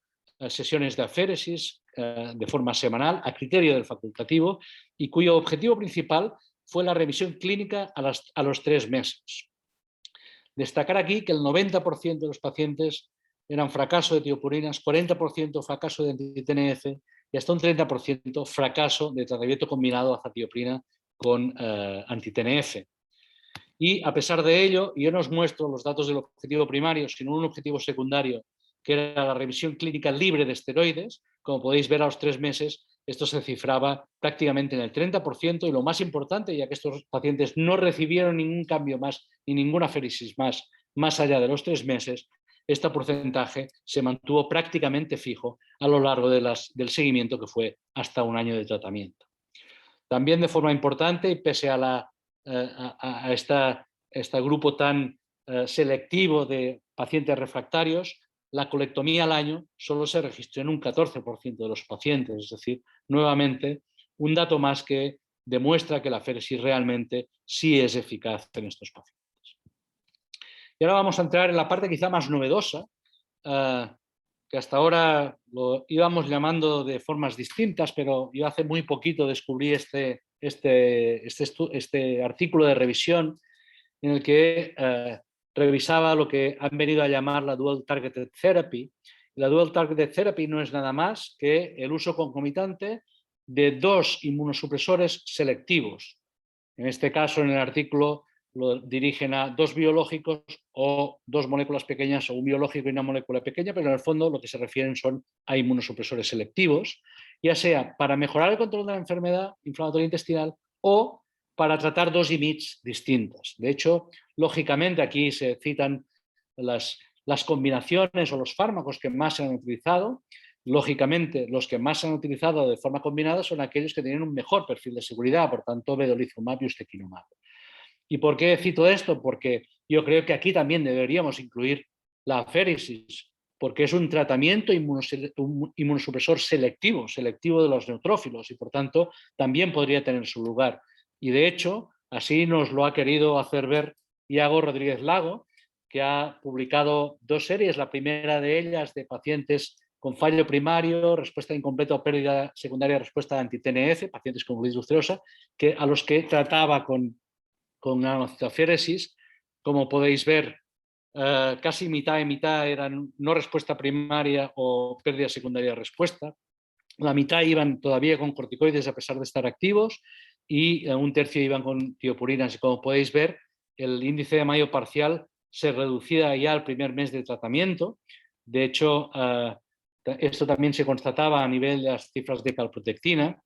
sesiones de aféresis de forma semanal a criterio del facultativo y cuyo objetivo principal fue la revisión clínica a los 3 meses. Destacar aquí que el 90% de los pacientes eran fracaso de tiopurinas, 40% fracaso de anti-TNF y hasta un 30% fracaso de tratamiento combinado azatioprina con anti-TNF. Y a pesar de ello, yo no os muestro los datos del objetivo primario, sino un objetivo secundario, que era la revisión clínica libre de esteroides. Como podéis ver, a los 3 meses esto se cifraba prácticamente en el 30%, y lo más importante, ya que estos pacientes no recibieron ningún cambio más ni ninguna aféresis más allá de los 3 meses, este porcentaje se mantuvo prácticamente fijo a lo largo del seguimiento, que fue hasta 1 año de tratamiento. También, de forma importante, y pese a este grupo tan selectivo de pacientes refractarios, la colectomía al año solo se registró en un 14% de los pacientes, es decir, nuevamente un dato más que demuestra que la aféresis realmente sí es eficaz en estos pacientes. Y ahora vamos a entrar en la parte quizá más novedosa, que hasta ahora lo íbamos llamando de formas distintas, pero yo hace muy poquito descubrí este artículo de revisión en el que revisaba lo que han venido a llamar la Dual Targeted Therapy. La Dual Targeted Therapy no es nada más que el uso concomitante de 2 inmunosupresores selectivos. En este caso, en el artículo, lo dirigen a 2 biológicos o 2 moléculas pequeñas, o un biológico y una molécula pequeña, pero en el fondo lo que se refieren son a inmunosupresores selectivos, ya sea para mejorar el control de la enfermedad inflamatoria intestinal o para tratar 2 IMIDs distintas. De hecho, lógicamente aquí se citan las combinaciones o los fármacos que más se han utilizado. Lógicamente, los que más se han utilizado de forma combinada son aquellos que tienen un mejor perfil de seguridad, por tanto, vedolizumab y ustekinumab. ¿Y por qué cito esto? Porque yo creo que aquí también deberíamos incluir la aféresis, porque es un tratamiento inmunosupresor selectivo de los neutrófilos, y por tanto también podría tener su lugar. Y de hecho, así nos lo ha querido hacer ver Iago Rodríguez Lago, que ha publicado 2 series, la primera de ellas de pacientes con fallo primario, respuesta incompleta o pérdida secundaria de respuesta de anti-TNF, pacientes con colitis ulcerosa, a los que trataba con nanocitaféresis. Como podéis ver, casi mitad y mitad eran no respuesta primaria o pérdida secundaria de respuesta. La mitad iban todavía con corticoides a pesar de estar activos, y 1/3 iban con tiopurinas. Y como podéis ver, el índice de Mayo parcial se reducía ya al primer mes de tratamiento. De hecho, esto también se constataba a nivel de las cifras de calprotectina,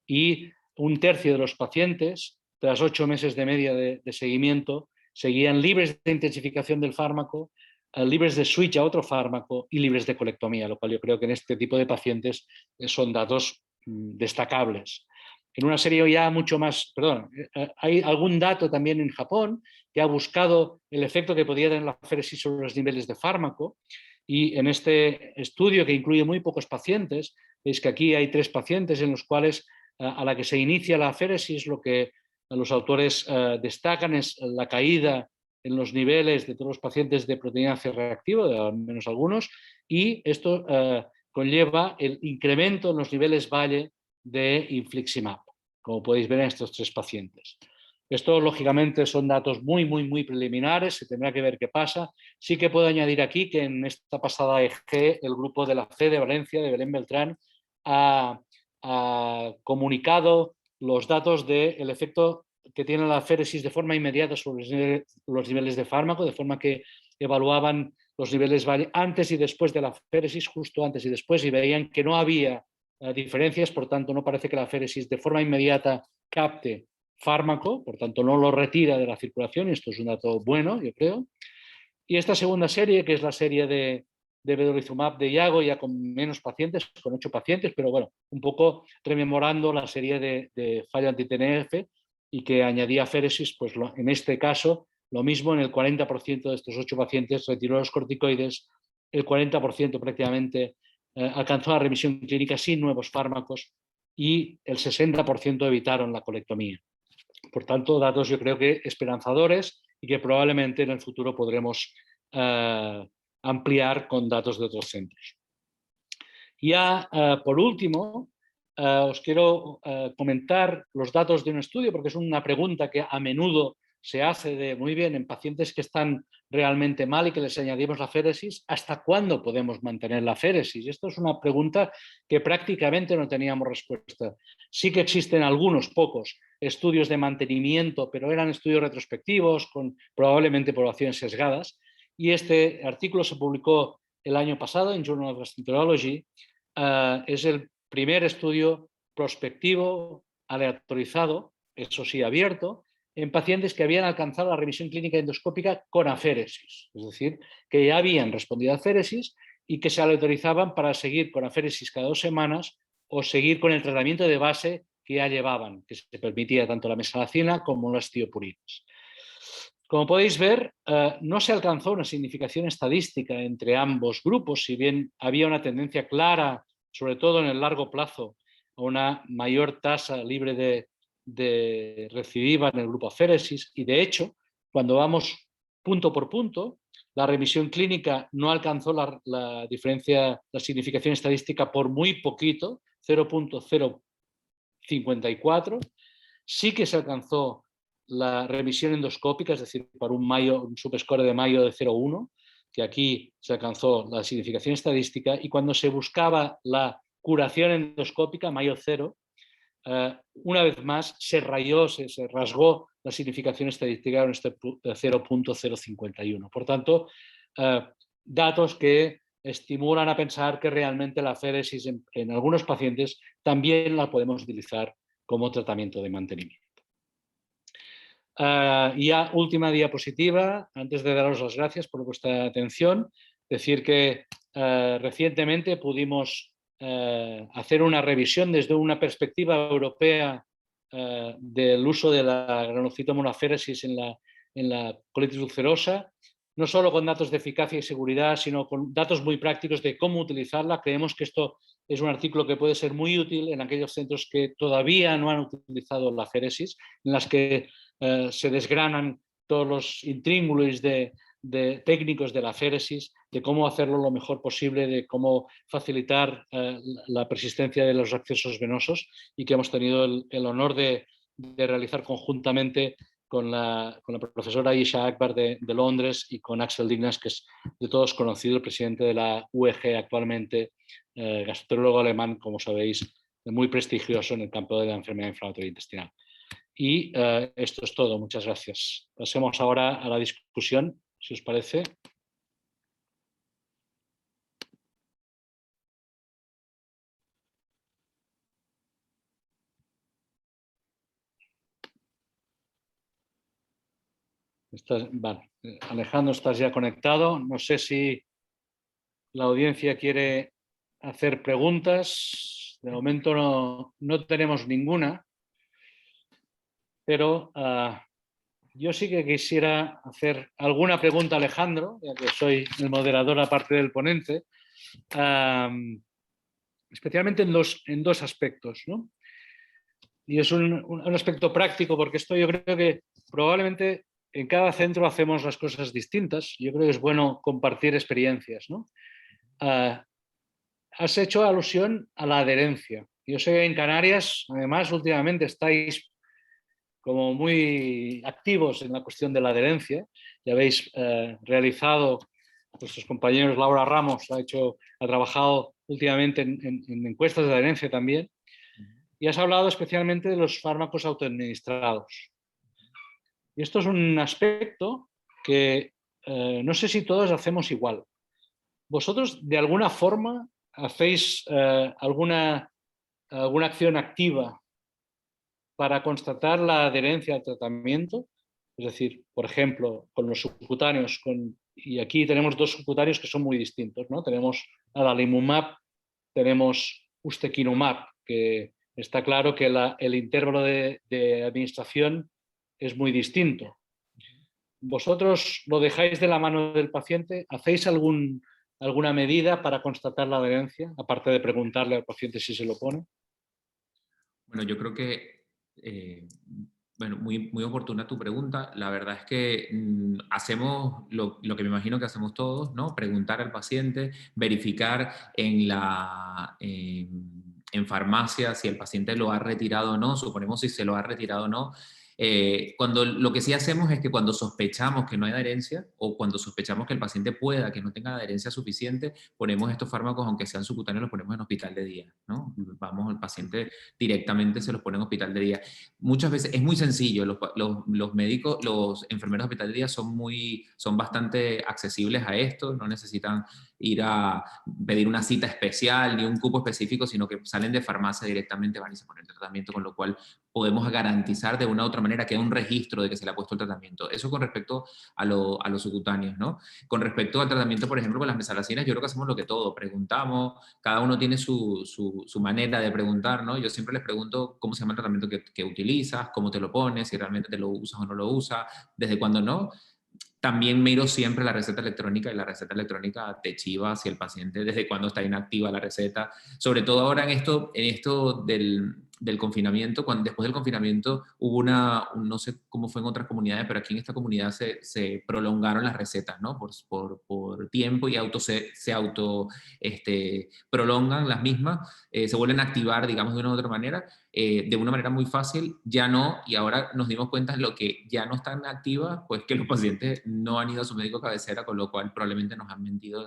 y 1/3 de los pacientes, tras 8 meses de media de seguimiento, seguían libres de intensificación del fármaco, libres de switch a otro fármaco y libres de colectomía, lo cual yo creo que en este tipo de pacientes son datos destacables. En una serie ya mucho más, hay algún dato también en Japón que ha buscado el efecto que podía tener la aféresis sobre los niveles de fármaco, y en este estudio, que incluye muy pocos pacientes, veis que aquí hay 3 pacientes en los cuales a la que se inicia la aféresis, lo que los autores destacan es la caída en los niveles de todos los pacientes de proteína C reactiva, de al menos algunos, y esto conlleva el incremento en los niveles valle de infliximab, como podéis ver en estos 3 pacientes. Esto, lógicamente, son datos muy preliminares, se tendrá que ver qué pasa. Sí que puedo añadir aquí que en esta pasada EG, el grupo de la C de Valencia, de Belén Beltrán, ha comunicado los datos del efecto que tiene la aféresis de forma inmediata sobre los niveles de fármaco, de forma que evaluaban los niveles antes y después de la aféresis, justo antes y después, y veían que no había diferencias. Por tanto, no parece que la aféresis de forma inmediata capte fármaco, por tanto no lo retira de la circulación, y esto es un dato bueno, yo creo. Y esta segunda serie, que es la serie de vedolizumab de Iago, ya con menos pacientes, con 8 pacientes, pero bueno, un poco rememorando la serie de fallo anti-TNF, y que añadía aféresis, pues en este caso, lo mismo, en el 40% de estos 8 pacientes retiró los corticoides, el 40% prácticamente alcanzó la remisión clínica sin nuevos fármacos, y el 60% evitaron la colectomía. Por tanto, datos yo creo que esperanzadores, y que probablemente en el futuro podremos ampliar con datos de otros centros. Ya por último, os quiero comentar los datos de un estudio, porque es una pregunta que a menudo se hace muy bien, en pacientes que están realmente mal y que les añadimos la féresis, ¿hasta cuándo podemos mantener la féresis? Esto es una pregunta que prácticamente no teníamos respuesta. Sí que existen algunos pocos estudios de mantenimiento, pero eran estudios retrospectivos con probablemente poblaciones sesgadas, y este artículo se publicó el año pasado en Journal of Gastroenterology. Es el primer estudio prospectivo, aleatorizado, eso sí abierto, en pacientes que habían alcanzado la revisión clínica endoscópica con aféresis, es decir, que ya habían respondido a aféresis y que se aleatorizaban para seguir con aféresis cada 2 semanas o seguir con el tratamiento de base que ya llevaban, que se permitía tanto la mesalazina como las tiopurinas. Como podéis ver, no se alcanzó una significación estadística entre ambos grupos, si bien había una tendencia clara, sobre todo en el largo plazo, a una mayor tasa libre de recidiva en el grupo aféresis, y de hecho, cuando vamos punto por punto, la remisión clínica no alcanzó la diferencia, la significación estadística por muy poquito, 0.054, sí que se alcanzó la remisión endoscópica, es decir, para un subscore de Mayo de 0,1, que aquí se alcanzó la significación estadística, y cuando se buscaba la curación endoscópica, Mayo 0, una vez más se rayó, se rasgó la significación estadística en este 0.051. Por tanto, datos que estimulan a pensar que realmente la féresis en algunos pacientes también la podemos utilizar como tratamiento de mantenimiento. Ya última diapositiva, antes de daros las gracias por vuestra atención, decir que recientemente pudimos hacer una revisión desde una perspectiva europea del uso de la granulocitomona-féresis en la colitis ulcerosa, no solo con datos de eficacia y seguridad, sino con datos muy prácticos de cómo utilizarla. Creemos que esto es un artículo que puede ser muy útil en aquellos centros que todavía no han utilizado la féresis, en las que se desgranan todos los intríngulis de técnicos de la féresis, de cómo hacerlo lo mejor posible, de cómo facilitar la persistencia de los accesos venosos, y que hemos tenido el honor de realizar conjuntamente con la profesora Isha Akbar de Londres y con Axel Dignas, que es de todos conocido, el presidente de la UEG actualmente, gastroenterólogo alemán, como sabéis, muy prestigioso en el campo de la enfermedad inflamatoria intestinal. Y esto es todo, muchas gracias. Pasemos ahora a la discusión, si os parece. Vale. Alejandro, estás ya conectado. No sé si la audiencia quiere hacer preguntas. De momento no tenemos ninguna, pero yo sí que quisiera hacer alguna pregunta a Alejandro, ya que soy el moderador aparte del ponente, especialmente en dos aspectos, ¿no? Y es un aspecto práctico, porque esto yo creo que probablemente en cada centro hacemos las cosas distintas. Yo creo que es bueno compartir experiencias, ¿no? Has hecho alusión a la adherencia. Yo sé que en Canarias, además, últimamente estáis como muy activos en la cuestión de la adherencia. Ya habéis realizado, vuestros compañeros Laura Ramos ha trabajado últimamente en encuestas de adherencia también, y has hablado especialmente de los fármacos autoadministrados. Y esto es un aspecto que no sé si todos hacemos igual. ¿Vosotros de alguna forma hacéis alguna acción activa para constatar la adherencia al tratamiento? Es decir, por ejemplo, con los subcutáneos, y aquí tenemos dos subcutáneos que son muy distintos, ¿no? Tenemos adalimumab, tenemos ustekinumab, que está claro que el intervalo de administración es muy distinto. ¿Vosotros lo dejáis de la mano del paciente? ¿Hacéis alguna medida para constatar la adherencia, aparte de preguntarle al paciente si se lo pone? Bueno, yo creo que, bueno, muy oportuna tu pregunta. La verdad es que hacemos lo que me imagino que hacemos todos, ¿no? Preguntar al paciente, verificar en farmacia si el paciente lo ha retirado o no, suponemos si se lo ha retirado o no. Cuando lo que sí hacemos es que cuando sospechamos que no hay adherencia o cuando sospechamos que el paciente pueda, que no tenga adherencia suficiente, ponemos estos fármacos, aunque sean subcutáneos, los ponemos en hospital de día, ¿no? Vamos al paciente directamente, se los pone en hospital de día. Muchas veces es muy sencillo, los médicos, los enfermeros de hospital de día son bastante accesibles a esto, no necesitan ir a pedir una cita especial ni un cupo específico, sino que salen de farmacia directamente, van y se ponen el tratamiento, con lo cual podemos garantizar de una u otra manera que hay un registro de que se le ha puesto el tratamiento. Eso con respecto a los subcutáneos, ¿no? Con respecto al tratamiento, por ejemplo, con las mesalacinas, yo creo que hacemos lo que todo, preguntamos, cada uno tiene su manera de preguntar, ¿no? Yo siempre les pregunto cómo se llama el tratamiento que utilizas, cómo te lo pones, si realmente te lo usas o no lo usas, desde cuándo no. También miro siempre la receta electrónica y la receta electrónica te chiva si el paciente desde cuándo está inactiva la receta. Sobre todo ahora en esto del confinamiento, después del confinamiento hubo no sé cómo fue en otras comunidades, pero aquí en esta comunidad se prolongaron las recetas, ¿no? Por tiempo y prolongan las mismas, se vuelven a activar, digamos, de una u otra manera. De una manera muy fácil, ya no, y ahora nos dimos cuenta de lo que ya no están activas, pues que los pacientes no han ido a su médico cabecera, con lo cual probablemente nos han mentido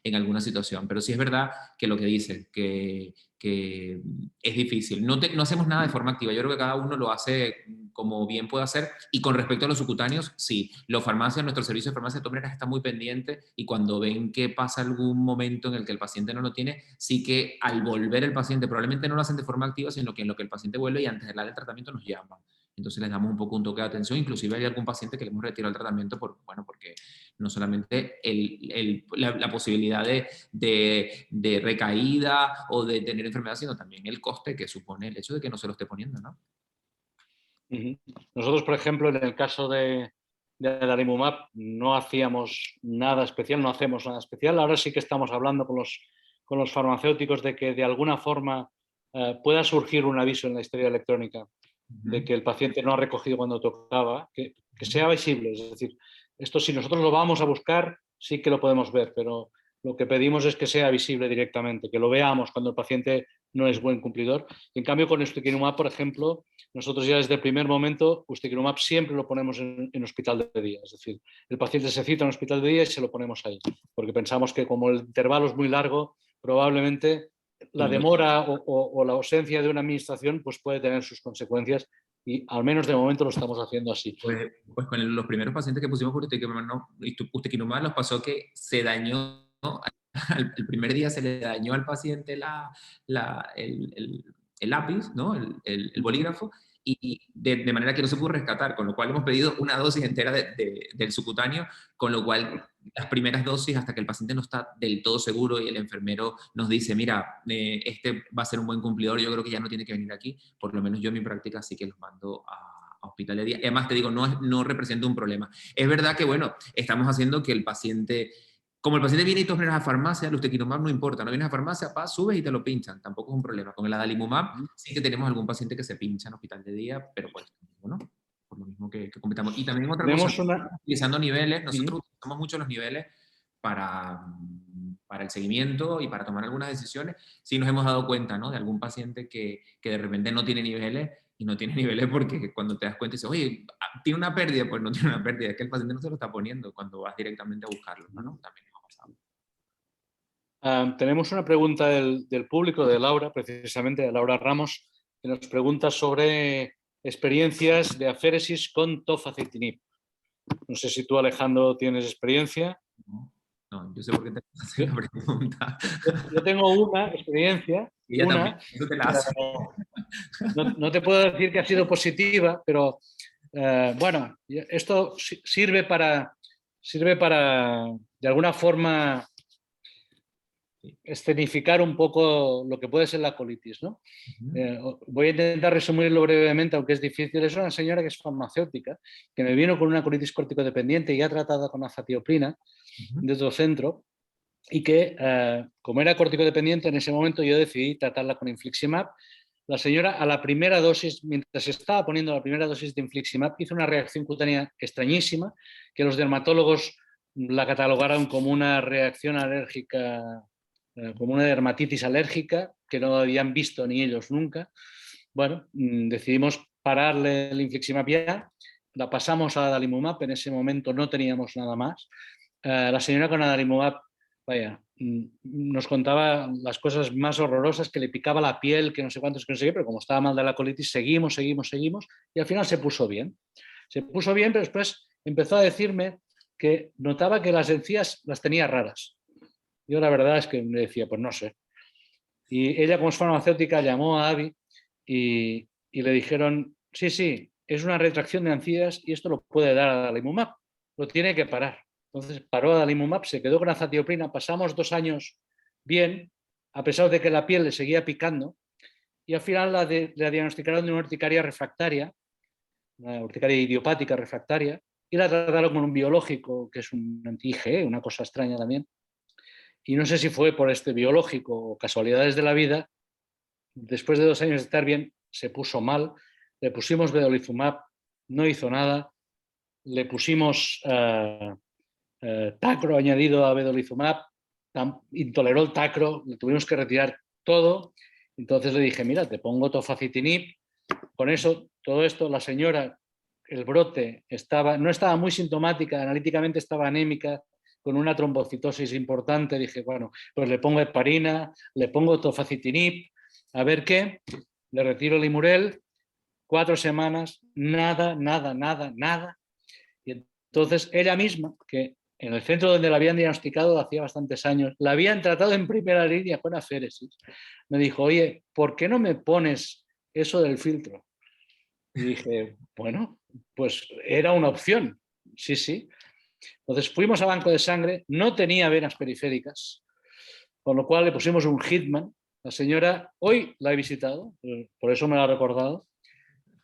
en alguna situación. Pero sí es verdad que lo que dicen, que es difícil. No hacemos nada de forma activa, yo creo que cada uno lo hace como bien puede hacer, y con respecto a los subcutáneos, sí, los farmacias, nuestro servicio de farmacia de todas maneras está muy pendiente, y cuando ven que pasa algún momento en el que el paciente no lo tiene, sí que al volver el paciente, probablemente no lo hacen de forma activa, sino que en lo que el paciente vuelve y antes de darle el tratamiento nos llaman. Entonces les damos un toque de atención, inclusive hay algún paciente que le hemos retirado el tratamiento porque no solamente la posibilidad de recaída o de tener enfermedad, sino también el coste que supone el hecho de que no se lo esté poniendo, ¿no? Nosotros, por ejemplo, en el caso de adalimumab no hacíamos nada especial, no hacemos nada especial. Ahora sí que estamos hablando con los farmacéuticos de que de alguna forma pueda surgir un aviso en la historia electrónica de que el paciente no ha recogido cuando tocaba, que sea visible. Es decir, esto si nosotros lo vamos a buscar, sí que lo podemos ver, pero lo que pedimos es que sea visible directamente, que lo veamos cuando el paciente no es buen cumplidor. En cambio, con ustekinumab, por ejemplo, nosotros ya desde el primer momento, ustekinumab siempre lo ponemos en hospital de día. Es decir, el paciente se cita en hospital de día y se lo ponemos ahí, porque pensamos que como el intervalo es muy largo, probablemente la demora o la ausencia de una administración pues puede tener sus consecuencias, y al menos de momento lo estamos haciendo así. Pues con los primeros pacientes que pusimos por ustekinumab nos pasó que se dañó, el primer día se le dañó al paciente el lápiz, ¿no? el bolígrafo, y de manera que no se pudo rescatar, con lo cual hemos pedido una dosis entera del subcutáneo, con lo cual las primeras dosis, hasta que el paciente no está del todo seguro y el enfermero nos dice, mira, este va a ser un buen cumplidor, yo creo que ya no tiene que venir aquí, por lo menos yo en mi práctica sí que los mando a hospital de día. Además, te digo, no representa un problema. Es verdad que, bueno, estamos haciendo que el paciente, como el paciente viene y tú vienes a farmacia, el ustekinumab no importa, no vienes a farmacia, subes y te lo pinchan, tampoco es un problema. Con el adalimumab sí que tenemos algún paciente que se pincha en hospital de día, pero pues, ¿no? Por lo mismo que comentamos. Y también otra cosa, utilizando niveles, nosotros utilizamos mucho los niveles para el seguimiento y para tomar algunas decisiones. Sí nos hemos dado cuenta, ¿no? De algún paciente que de repente no tiene niveles, y no tiene niveles porque cuando te das cuenta dices, oye, ¿tiene una pérdida? Pues no tiene una pérdida, es que el paciente no se lo está poniendo cuando vas directamente a buscarlo, ¿no? También nos ha pasado. Tenemos una pregunta del público, de Laura, precisamente, de Laura Ramos, que nos pregunta sobre experiencias de aféresis con tofacitinib. No sé si tú, Alejandro, tienes experiencia. No, yo sé por qué te haces la pregunta. Yo tengo una experiencia. Y ella también, eso te la hace. No te puedo decir que ha sido positiva, pero bueno, esto sirve para, de alguna forma, escenificar un poco lo que puede ser la colitis, ¿no? Voy a intentar resumirlo brevemente, aunque es difícil. Es una señora que es farmacéutica, que me vino con una colitis corticodependiente y ya tratada con azatioprina de otro centro, y que, como era corticodependiente, en ese momento yo decidí tratarla con infliximab. La señora, a la primera dosis, mientras estaba poniendo la primera dosis de infliximab, hizo una reacción cutánea extrañísima, que los dermatólogos la catalogaron como una reacción alérgica, como una dermatitis alérgica, que no habían visto ni ellos nunca. Bueno, decidimos pararle el infliximab ya, la pasamos a adalimumab, en ese momento no teníamos nada más. La señora con adalimumab, vaya, nos contaba las cosas más horrorosas, que le picaba la piel, que no sé cuántos, que no sé qué, pero como estaba mal de la colitis, seguimos, y al final se puso bien. Se puso bien, pero después empezó a decirme que notaba que las encías las tenía raras. Yo la verdad es que me decía, pues no sé. Y ella, como es farmacéutica, llamó a Avi y le dijeron, sí, es una retracción de encías y esto lo puede dar a adalimumab, lo tiene que parar. Entonces paró adalimumab, se quedó con azatioprina, pasamos 2 años bien, a pesar de que la piel le seguía picando, y al final la diagnosticaron de una urticaria refractaria, una urticaria idiopática refractaria, y la trataron con un biológico, que es un anti-IgE, una cosa extraña también. Y no sé si fue por este biológico o casualidades de la vida, después de 2 años de estar bien, se puso mal, le pusimos vedolizumab, no hizo nada, le pusimos tacro añadido a vedolizumab, intoleró el tacro, le tuvimos que retirar todo. Entonces le dije, mira, te pongo tofacitinib, con eso, todo esto, la señora, el brote no estaba muy sintomática, analíticamente estaba anémica, con una trombocitosis importante. Dije, bueno, pues le pongo heparina, le pongo tofacitinib, a ver qué, le retiro el Imurel, 4 semanas, nada. Y entonces ella misma, que en el centro donde la habían diagnosticado hacía bastantes años, la habían tratado en primera línea con aféresis, me dijo, oye, ¿por qué no me pones eso del filtro? Y dije, bueno, pues era una opción, sí. Entonces fuimos a banco de sangre, no tenía venas periféricas, con lo cual le pusimos un Hitman. La señora, hoy la he visitado, por eso me la ha recordado,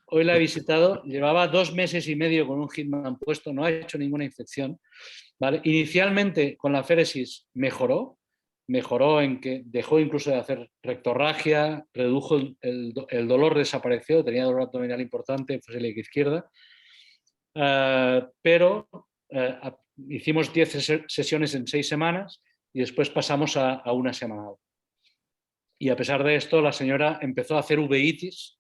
hoy la he visitado, llevaba 2 meses y medio con un Hitman puesto, no ha hecho ninguna infección. ¿Vale? Inicialmente con la aféresis mejoró en que dejó incluso de hacer rectorragia, redujo el dolor, desapareció, tenía dolor abdominal importante, fue la izquierda, pero hicimos 10 sesiones en 6 semanas y después pasamos a una semanal. Y a pesar de esto, la señora empezó a hacer uveitis,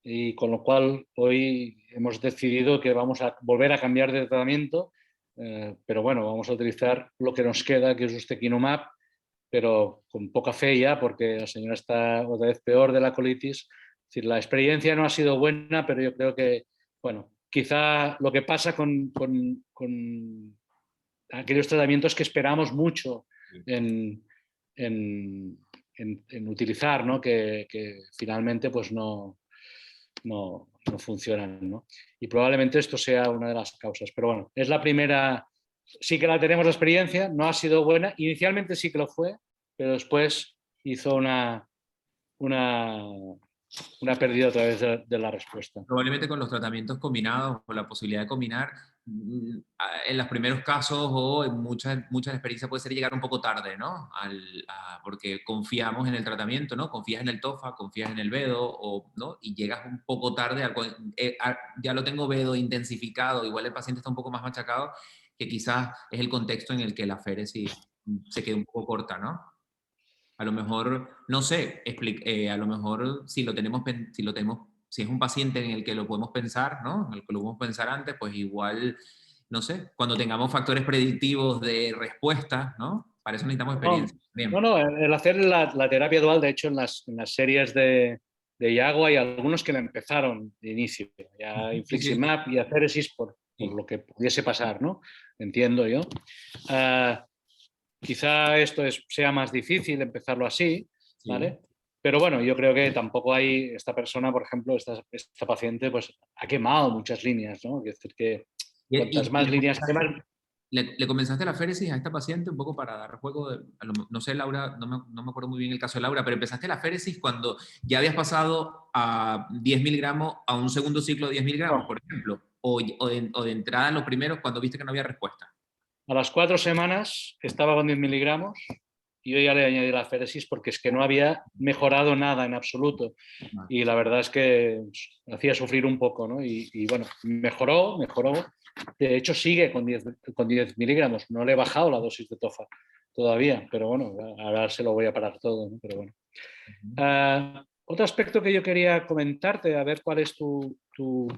y con lo cual hoy hemos decidido que vamos a volver a cambiar de tratamiento, pero bueno, vamos a utilizar lo que nos queda, que es ustekinumab, pero con poca fe ya, porque la señora está otra vez peor de la colitis. Es decir, la experiencia no ha sido buena, pero yo creo que, bueno, quizá lo que pasa con aquellos tratamientos que esperamos mucho en utilizar, ¿no? que finalmente pues no funcionan, ¿no? Y probablemente esto sea una de las causas. Pero bueno, es la primera, sí que la tenemos la experiencia, no ha sido buena. Inicialmente sí que lo fue, pero después hizo una pérdida otra vez de la respuesta. Probablemente con los tratamientos combinados o la posibilidad de combinar, en los primeros casos o en muchas experiencias puede ser llegar un poco tarde, ¿no? Porque confiamos en el tratamiento, ¿no? Confías en el TOFA, confías en el vedo, ¿no? Y llegas un poco tarde, ya lo tengo vedo intensificado, igual el paciente está un poco más machacado, que quizás es el contexto en el que la aféresis se quede un poco corta, ¿no? A lo mejor, no sé, a lo mejor si es un paciente en el que lo podemos pensar, ¿no? En el que lo podemos pensar antes, pues igual, no sé, cuando tengamos factores predictivos de respuesta, ¿no? Para eso necesitamos experiencia. No, el hacer la terapia dual, de hecho, en las series de Iago hay algunos que la empezaron de inicio, ya infliximab y aféresis por lo que pudiese pasar, ¿no? Entiendo yo. Quizá esto sea más difícil empezarlo así, ¿vale? Pero bueno, yo creo que tampoco hay, esta persona, por ejemplo, esta paciente, pues ha quemado muchas líneas, ¿no? Es decir, que cuantas más líneas quemas... ¿Le comenzaste la aféresis a esta paciente un poco para dar juego? No sé, Laura, no me acuerdo muy bien el caso de Laura, pero empezaste la aféresis cuando ya habías pasado a 10 miligramos a un segundo ciclo de 10 miligramos, por ejemplo, o de entrada en los primeros cuando viste que no había respuesta. A las 4 semanas estaba con 10 miligramos y yo ya le añadí la aféresis porque es que no había mejorado nada en absoluto. Y la verdad es que hacía sufrir un poco, ¿no? Y bueno, mejoró. De hecho, sigue con 10 miligramos. No le he bajado la dosis de tofa todavía, pero bueno, ahora se lo voy a parar todo, ¿no? Pero bueno. Otro aspecto que yo quería comentarte, a ver cuál es tu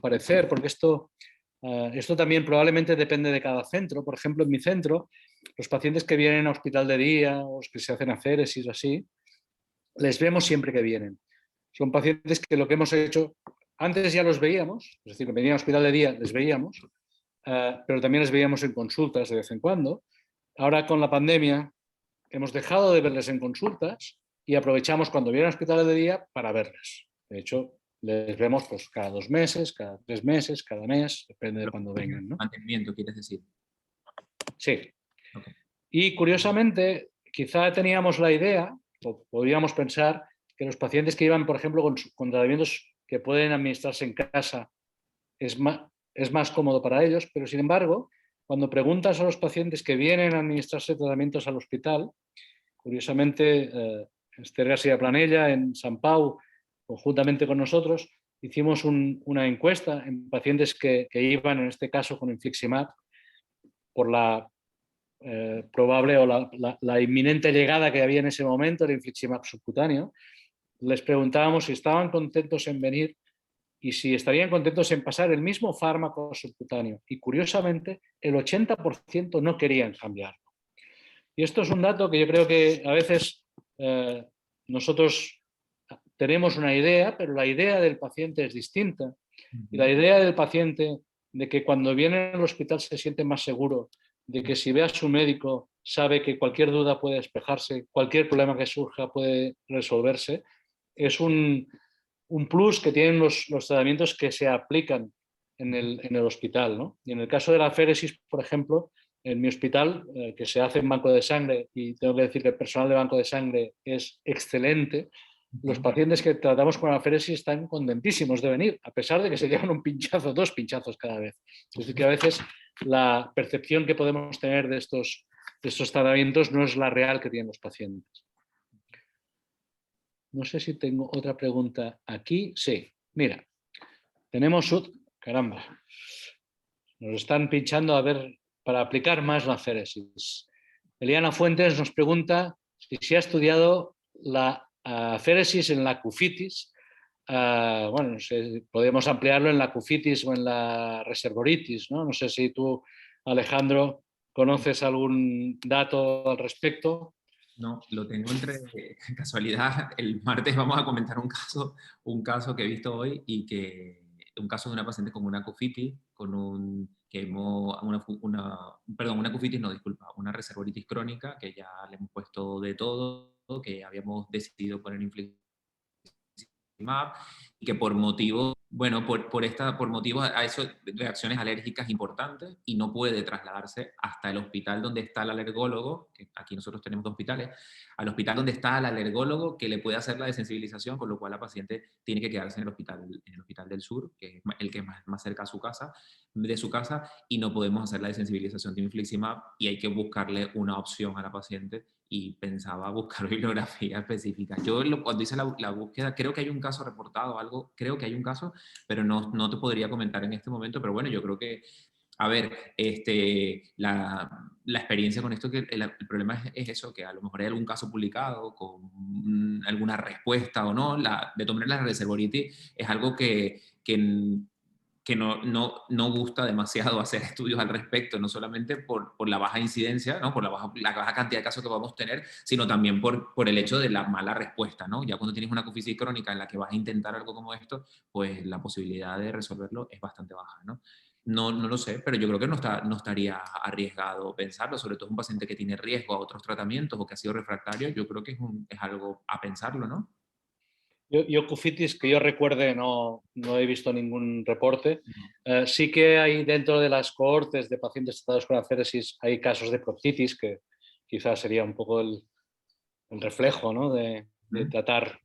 parecer, porque esto también probablemente depende de cada centro. Por ejemplo, en mi centro, los pacientes que vienen a hospital de día o los que se hacen aféresis o así, les vemos siempre que vienen. Son pacientes que lo que hemos hecho, antes ya los veíamos, es decir, que venían a hospital de día, les veíamos, pero también les veíamos en consultas de vez en cuando. Ahora con la pandemia hemos dejado de verles en consultas y aprovechamos cuando vienen a hospital de día para verles. De hecho, les vemos pues, cada 2 meses, cada 3 meses, cada mes, depende de cuándo vengan, ¿no? Mantenimiento, ¿quieres decir? Sí. Okay. Y curiosamente, quizá teníamos la idea, o podríamos pensar, que los pacientes que iban, por ejemplo, con tratamientos que pueden administrarse en casa, es más cómodo para ellos, pero sin embargo, cuando preguntas a los pacientes que vienen a administrarse tratamientos al hospital, curiosamente, Esther García Planella en San Pau, conjuntamente con nosotros, hicimos una encuesta en pacientes que iban, en este caso, con infliximab, por la probable o la inminente llegada que había en ese momento, el infliximab subcutáneo. Les preguntábamos si estaban contentos en venir y si estarían contentos en pasar el mismo fármaco subcutáneo. Y curiosamente, el 80% no querían cambiarlo. Y esto es un dato que yo creo que a veces nosotros tenemos una idea, pero la idea del paciente es distinta. Y la idea del paciente de que cuando viene al hospital se siente más seguro, de que si ve a su médico sabe que cualquier duda puede despejarse, cualquier problema que surja puede resolverse, es un plus que tienen los tratamientos que se aplican en el hospital, ¿no? Y en el caso de la aféresis, por ejemplo, en mi hospital, que se hace en banco de sangre, y tengo que decir que el personal de banco de sangre es excelente, los pacientes que tratamos con aféresis están contentísimos de venir, a pesar de que se llevan un pinchazo, 2 pinchazos cada vez. Es decir, que a veces la percepción que podemos tener de estos tratamientos no es la real que tienen los pacientes. No sé si tengo otra pregunta aquí. Sí, mira, tenemos... Caramba, nos están pinchando a ver, para aplicar más la aféresis. Eliana Fuentes nos pregunta si se ha estudiado la aféresis en la acufitis. Bueno, no sé, podemos ampliarlo en la acufitis o en la reservoritis, ¿no? No sé si tú, Alejandro, conoces algún dato al respecto. No, lo tengo entre casualidad. El martes vamos a comentar un caso que he visto hoy y que un caso de una paciente con una acufitis, una acufitis, no, disculpa, una reservoritis crónica que ya le hemos puesto de todo, que habíamos decidido poner infliximab y que por motivos, bueno, por motivos a eso, reacciones alérgicas importantes y no puede trasladarse hasta el hospital donde está el alergólogo, que aquí nosotros tenemos 2 hospitales, al hospital donde está el alergólogo que le puede hacer la desensibilización, con lo cual la paciente tiene que quedarse en el hospital del sur, que es el que es más cerca a de su casa, y no podemos hacer la desensibilización de infliximab y hay que buscarle una opción a la paciente y pensaba buscar bibliografía específica. Yo cuando hice la búsqueda, creo que hay un caso reportado, algo, creo que hay un caso, pero no te podría comentar en este momento, pero bueno, yo creo que, a ver, la experiencia con esto, que el problema es eso, que a lo mejor hay algún caso publicado con alguna respuesta o no. De tomar la reservoritis es algo que no gusta demasiado hacer estudios al respecto, no solamente por la baja incidencia, ¿no? Por la baja cantidad de casos que vamos a tener, sino también por el hecho de la mala respuesta, ¿no? Ya cuando tienes una acufitis crónica en la que vas a intentar algo como esto, pues la posibilidad de resolverlo es bastante baja, ¿no? No lo sé, pero yo creo que no estaría arriesgado pensarlo, sobre todo un paciente que tiene riesgo a otros tratamientos o que ha sido refractario, yo creo que es algo a pensarlo, ¿no? Yo cufitis, que yo recuerde, no he visto ningún reporte. Sí que hay dentro de las cohortes de pacientes tratados con aféresis, hay casos de proctitis, que quizás sería un poco el reflejo, ¿no? de tratar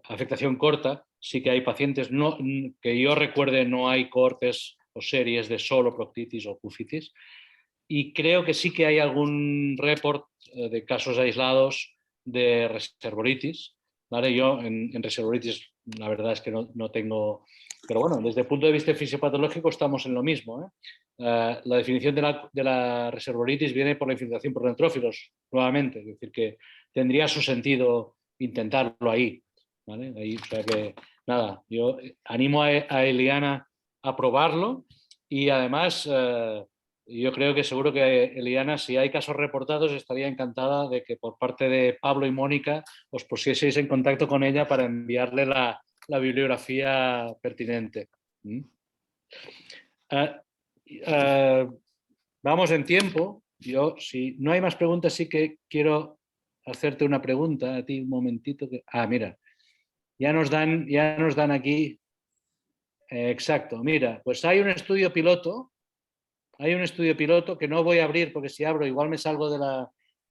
afectación corta. Sí que hay pacientes, que yo recuerde, no hay cohortes o series de solo proctitis o cufitis. Y creo que sí que hay algún report de casos aislados de reservoritis. ¿Vale? Yo en reservoritis la verdad es que no tengo... Pero bueno, desde el punto de vista fisiopatológico estamos en lo mismo, ¿eh? La definición de la reservoritis viene por la infiltración por neutrófilos, nuevamente. Es decir, que tendría su sentido intentarlo ahí. ¿vale? Ahí, o sea que, nada, yo animo a Eliana a probarlo y además yo creo que seguro que Eliana, si hay casos reportados, estaría encantada de que por parte de Pablo y Mónica os pusieseis en contacto con ella para enviarle la bibliografía pertinente. ¿Mm? Vamos en tiempo. Yo, si no hay más preguntas, sí que quiero hacerte una pregunta a ti un momentito. Mira, ya nos dan aquí. Exacto, mira, pues hay un estudio piloto que no voy a abrir porque si abro igual me salgo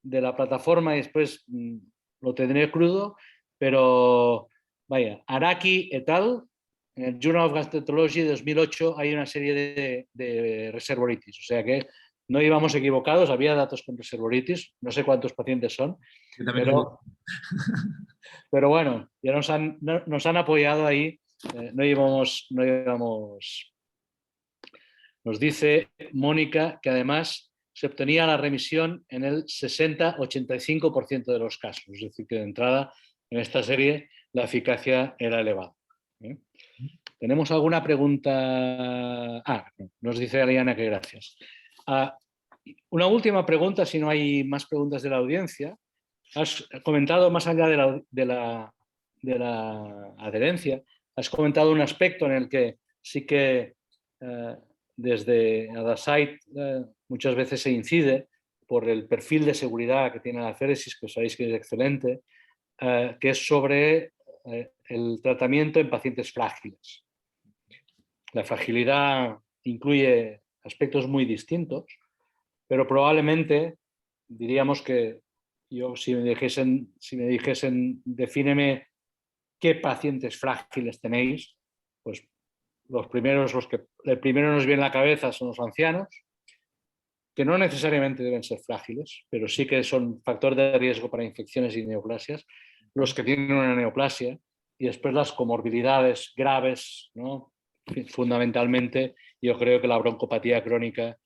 de la plataforma y después lo tendré crudo, pero vaya, Araki et al. En el Journal of Gastroenterology de 2008 hay una serie de reservoritis, o sea que no íbamos equivocados, había datos con reservoritis, no sé cuántos pacientes son, pero bueno, ya nos han apoyado ahí, no íbamos. Nos dice Mónica que además se obtenía la remisión en el 60-85% de los casos, es decir, que de entrada en esta serie la eficacia era elevada. ¿Tenemos alguna pregunta? Nos dice Ariana que gracias. Una última pregunta, si no hay más preguntas de la audiencia. Has comentado, más allá de la adherencia, has comentado un aspecto en el que sí que desde Adasite muchas veces se incide por el perfil de seguridad que tiene la aféresis, que sabéis que es excelente, que es sobre el tratamiento en pacientes frágiles. La fragilidad incluye aspectos muy distintos, pero probablemente diríamos que yo, si me dijesen defíneme qué pacientes frágiles tenéis, pues el primero nos viene a la cabeza son los ancianos, que no necesariamente deben ser frágiles, pero sí que son factor de riesgo para infecciones y neoplasias, los que tienen una neoplasia, y después las comorbilidades graves, ¿no? Fundamentalmente, yo creo que la broncopatía crónica,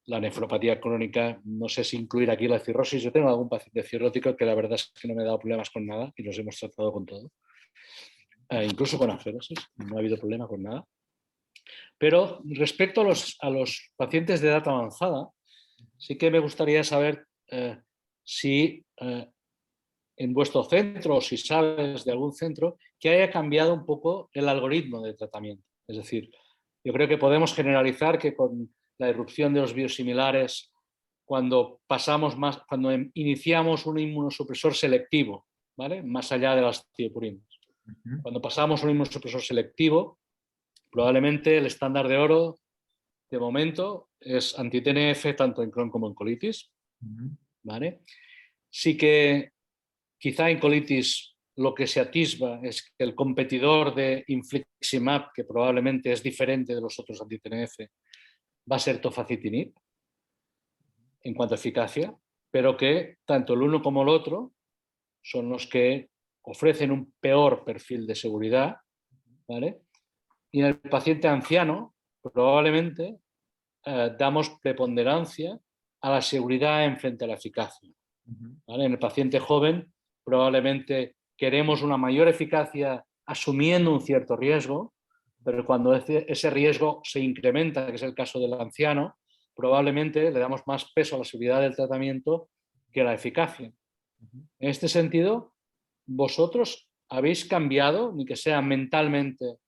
la nefropatía crónica, no sé si incluir aquí la cirrosis. Yo tengo algún paciente cirrótico que la verdad es que no me ha dado problemas con nada y los hemos tratado con todo. Incluso con aféresis, no ha habido problema con nada. Pero respecto a los pacientes de edad avanzada, sí que me gustaría saber si en vuestro centro o si sabes de algún centro que haya cambiado un poco el algoritmo de tratamiento. Es decir, yo creo que podemos generalizar que con la irrupción de los biosimilares, cuando iniciamos un inmunosupresor selectivo, ¿vale? Más allá de las tiopurinas. Cuando pasamos un inmunosupresor selectivo, probablemente el estándar de oro de momento es anti-TNF tanto en Crohn como en colitis, ¿vale? Sí que quizá en colitis lo que se atisba es que el competidor de infliximab, que probablemente es diferente de los otros anti-TNF, va a ser tofacitinib en cuanto a eficacia, pero que tanto el uno como el otro son los que ofrecen un peor perfil de seguridad, ¿vale? Y en el paciente anciano probablemente damos preponderancia a la seguridad en frente a la eficacia. ¿Vale? En el paciente joven probablemente queremos una mayor eficacia asumiendo un cierto riesgo, pero cuando ese riesgo se incrementa, que es el caso del anciano, probablemente le damos más peso a la seguridad del tratamiento que a la eficacia. En este sentido, ¿vosotros habéis cambiado, ni que sea mentalmente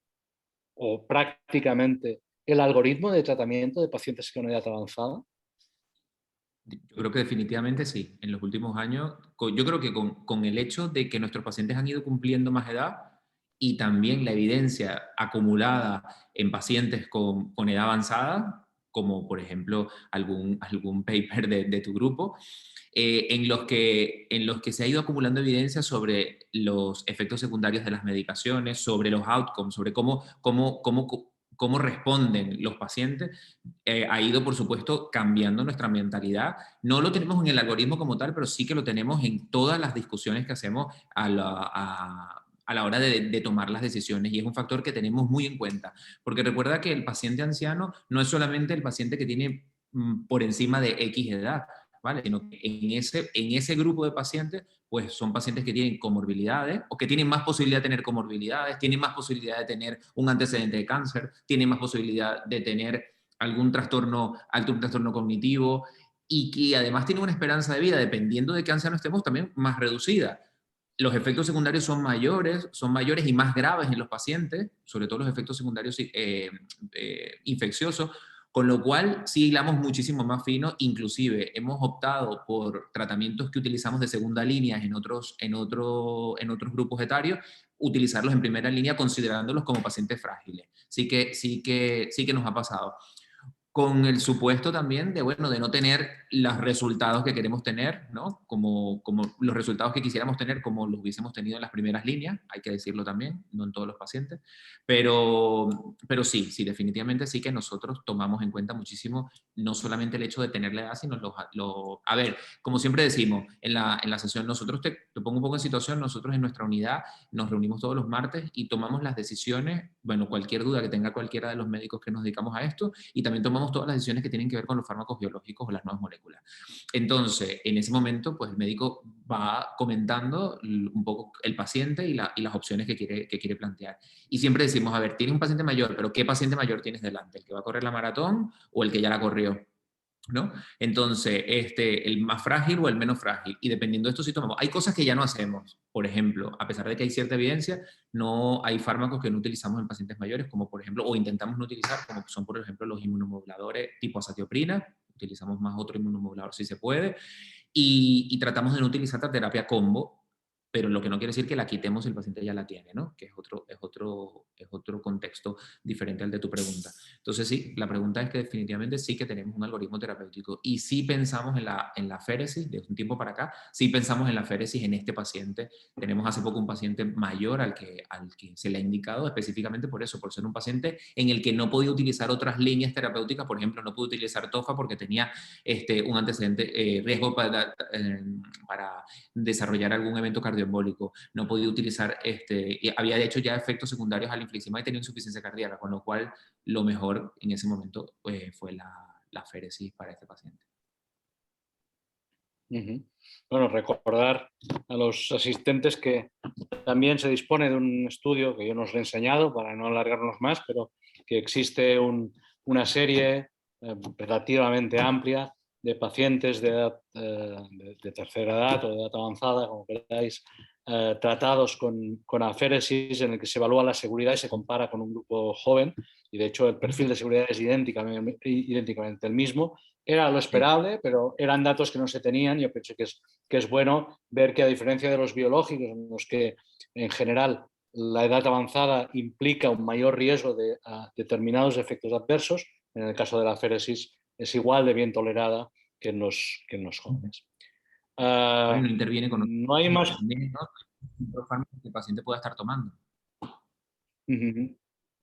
o prácticamente, el algoritmo de tratamiento de pacientes con edad avanzada? Yo creo que definitivamente sí. En los últimos años, yo creo que con el hecho de que nuestros pacientes han ido cumpliendo más edad y también la evidencia acumulada en pacientes con edad avanzada, como por ejemplo algún paper de tu grupo, en los que se ha ido acumulando evidencia sobre los efectos secundarios de las medicaciones, sobre los outcomes, sobre cómo responden los pacientes, ha ido, por supuesto, cambiando nuestra mentalidad. No lo tenemos en el algoritmo como tal, pero sí que lo tenemos en todas las discusiones que hacemos a la hora de tomar las decisiones, y es un factor que tenemos muy en cuenta, porque recuerda que el paciente anciano no es solamente el paciente que tiene por encima de X edad. ¿vale? Sino que en ese grupo de pacientes, pues son pacientes que tienen comorbilidades o que tienen más posibilidad de tener comorbilidades, tienen más posibilidad de tener un antecedente de cáncer, tienen más posibilidad de tener algún trastorno cognitivo y que además tienen una esperanza de vida, dependiendo de qué anciano estemos, también más reducida. Los efectos secundarios son mayores y más graves en los pacientes, sobre todo los efectos secundarios infecciosos, con lo cual sí hilamos muchísimo más fino. Inclusive hemos optado por tratamientos que utilizamos de segunda línea en otros grupos etarios, utilizarlos en primera línea considerándolos como pacientes frágiles. Sí que nos ha pasado. Con el supuesto también de, bueno, de no tener los resultados que queremos tener, ¿no? Como los resultados que quisiéramos tener, como los hubiésemos tenido en las primeras líneas, hay que decirlo también, no en todos los pacientes, pero sí, definitivamente sí que nosotros tomamos en cuenta muchísimo, no solamente el hecho de tener la edad, sino a ver, como siempre decimos, en la sesión, nosotros te pongo un poco en situación, nosotros en nuestra unidad nos reunimos todos los martes y tomamos las decisiones, bueno, cualquier duda que tenga cualquiera de los médicos que nos dedicamos a esto, y también tomamos todas las decisiones que tienen que ver con los fármacos biológicos o las nuevas moléculas. Entonces, en ese momento, pues el médico va comentando un poco el paciente y las opciones que quiere plantear. Y siempre decimos, a ver, tienes un paciente mayor, pero ¿qué paciente mayor tienes delante? ¿El que va a correr la maratón o el que ya la corrió? ¿No? Entonces, el más frágil o el menos frágil. Y dependiendo de esto, sí tomamos. Hay cosas que ya no hacemos. Por ejemplo, a pesar de que hay cierta evidencia, no hay fármacos que no utilizamos en pacientes mayores, como por ejemplo, o intentamos no utilizar, como son por ejemplo los inmunomoduladores tipo azatioprina. Utilizamos más otro inmunomodulador si se puede. Y tratamos de no utilizar la terapia combo, pero lo que no quiere decir que la quitemos si el paciente ya la tiene, ¿no? Que es otro contexto diferente al de tu pregunta. Entonces sí, la pregunta es que definitivamente sí que tenemos un algoritmo terapéutico y sí pensamos en la féresis, de un tiempo para acá, sí pensamos en la féresis en este paciente. Tenemos hace poco un paciente mayor al que se le ha indicado específicamente por eso, por ser un paciente en el que no podía utilizar otras líneas terapéuticas, por ejemplo, no pudo utilizar TOFA porque tenía un antecedente, riesgo para desarrollar algún evento cardioembólico, no podía utilizar, había hecho ya efectos secundarios al infliximab y tenía insuficiencia cardíaca, con lo cual lo mejor en ese momento fue la féresis para este paciente. Bueno, recordar a los asistentes que también se dispone de un estudio que yo nos he enseñado para no alargarnos más, pero que existe una serie relativamente amplia de pacientes de edad, de tercera edad o de edad avanzada, como queráis, tratados con aféresis, en el que se evalúa la seguridad y se compara con un grupo joven, y de hecho el perfil de seguridad es idénticamente el mismo. Era lo esperable, pero eran datos que no se tenían. Yo pienso que es bueno ver que, a diferencia de los biológicos, en los que en general la edad avanzada implica un mayor riesgo de determinados efectos adversos, en el caso de la féresis es igual de bien tolerada que en los jóvenes. No interviene con no hay más. Otros fármacos que el paciente pueda estar tomando.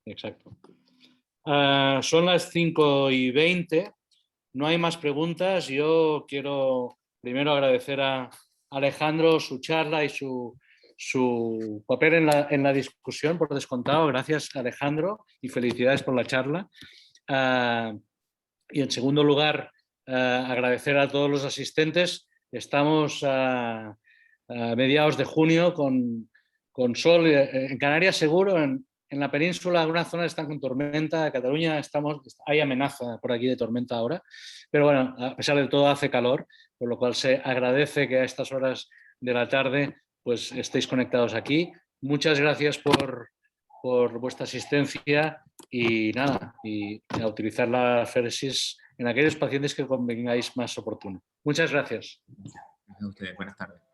Exacto. Son las 5:20. No hay más preguntas. Yo quiero primero agradecer a Alejandro su charla y su papel en la discusión, por descontado. Gracias, Alejandro, y felicidades por la charla. Y en segundo lugar, agradecer a todos los asistentes. Estamos a mediados de junio con sol. En Canarias seguro, en la península algunas zonas están con tormenta. En Cataluña hay amenaza por aquí de tormenta ahora, pero bueno, a pesar de todo hace calor, por lo cual se agradece que a estas horas de la tarde pues estéis conectados aquí. Muchas gracias por vuestra asistencia y nada, y a utilizar la féresis en aquellos pacientes que convengáis más oportuno. Muchas gracias. Gracias a ustedes. Buenas tardes.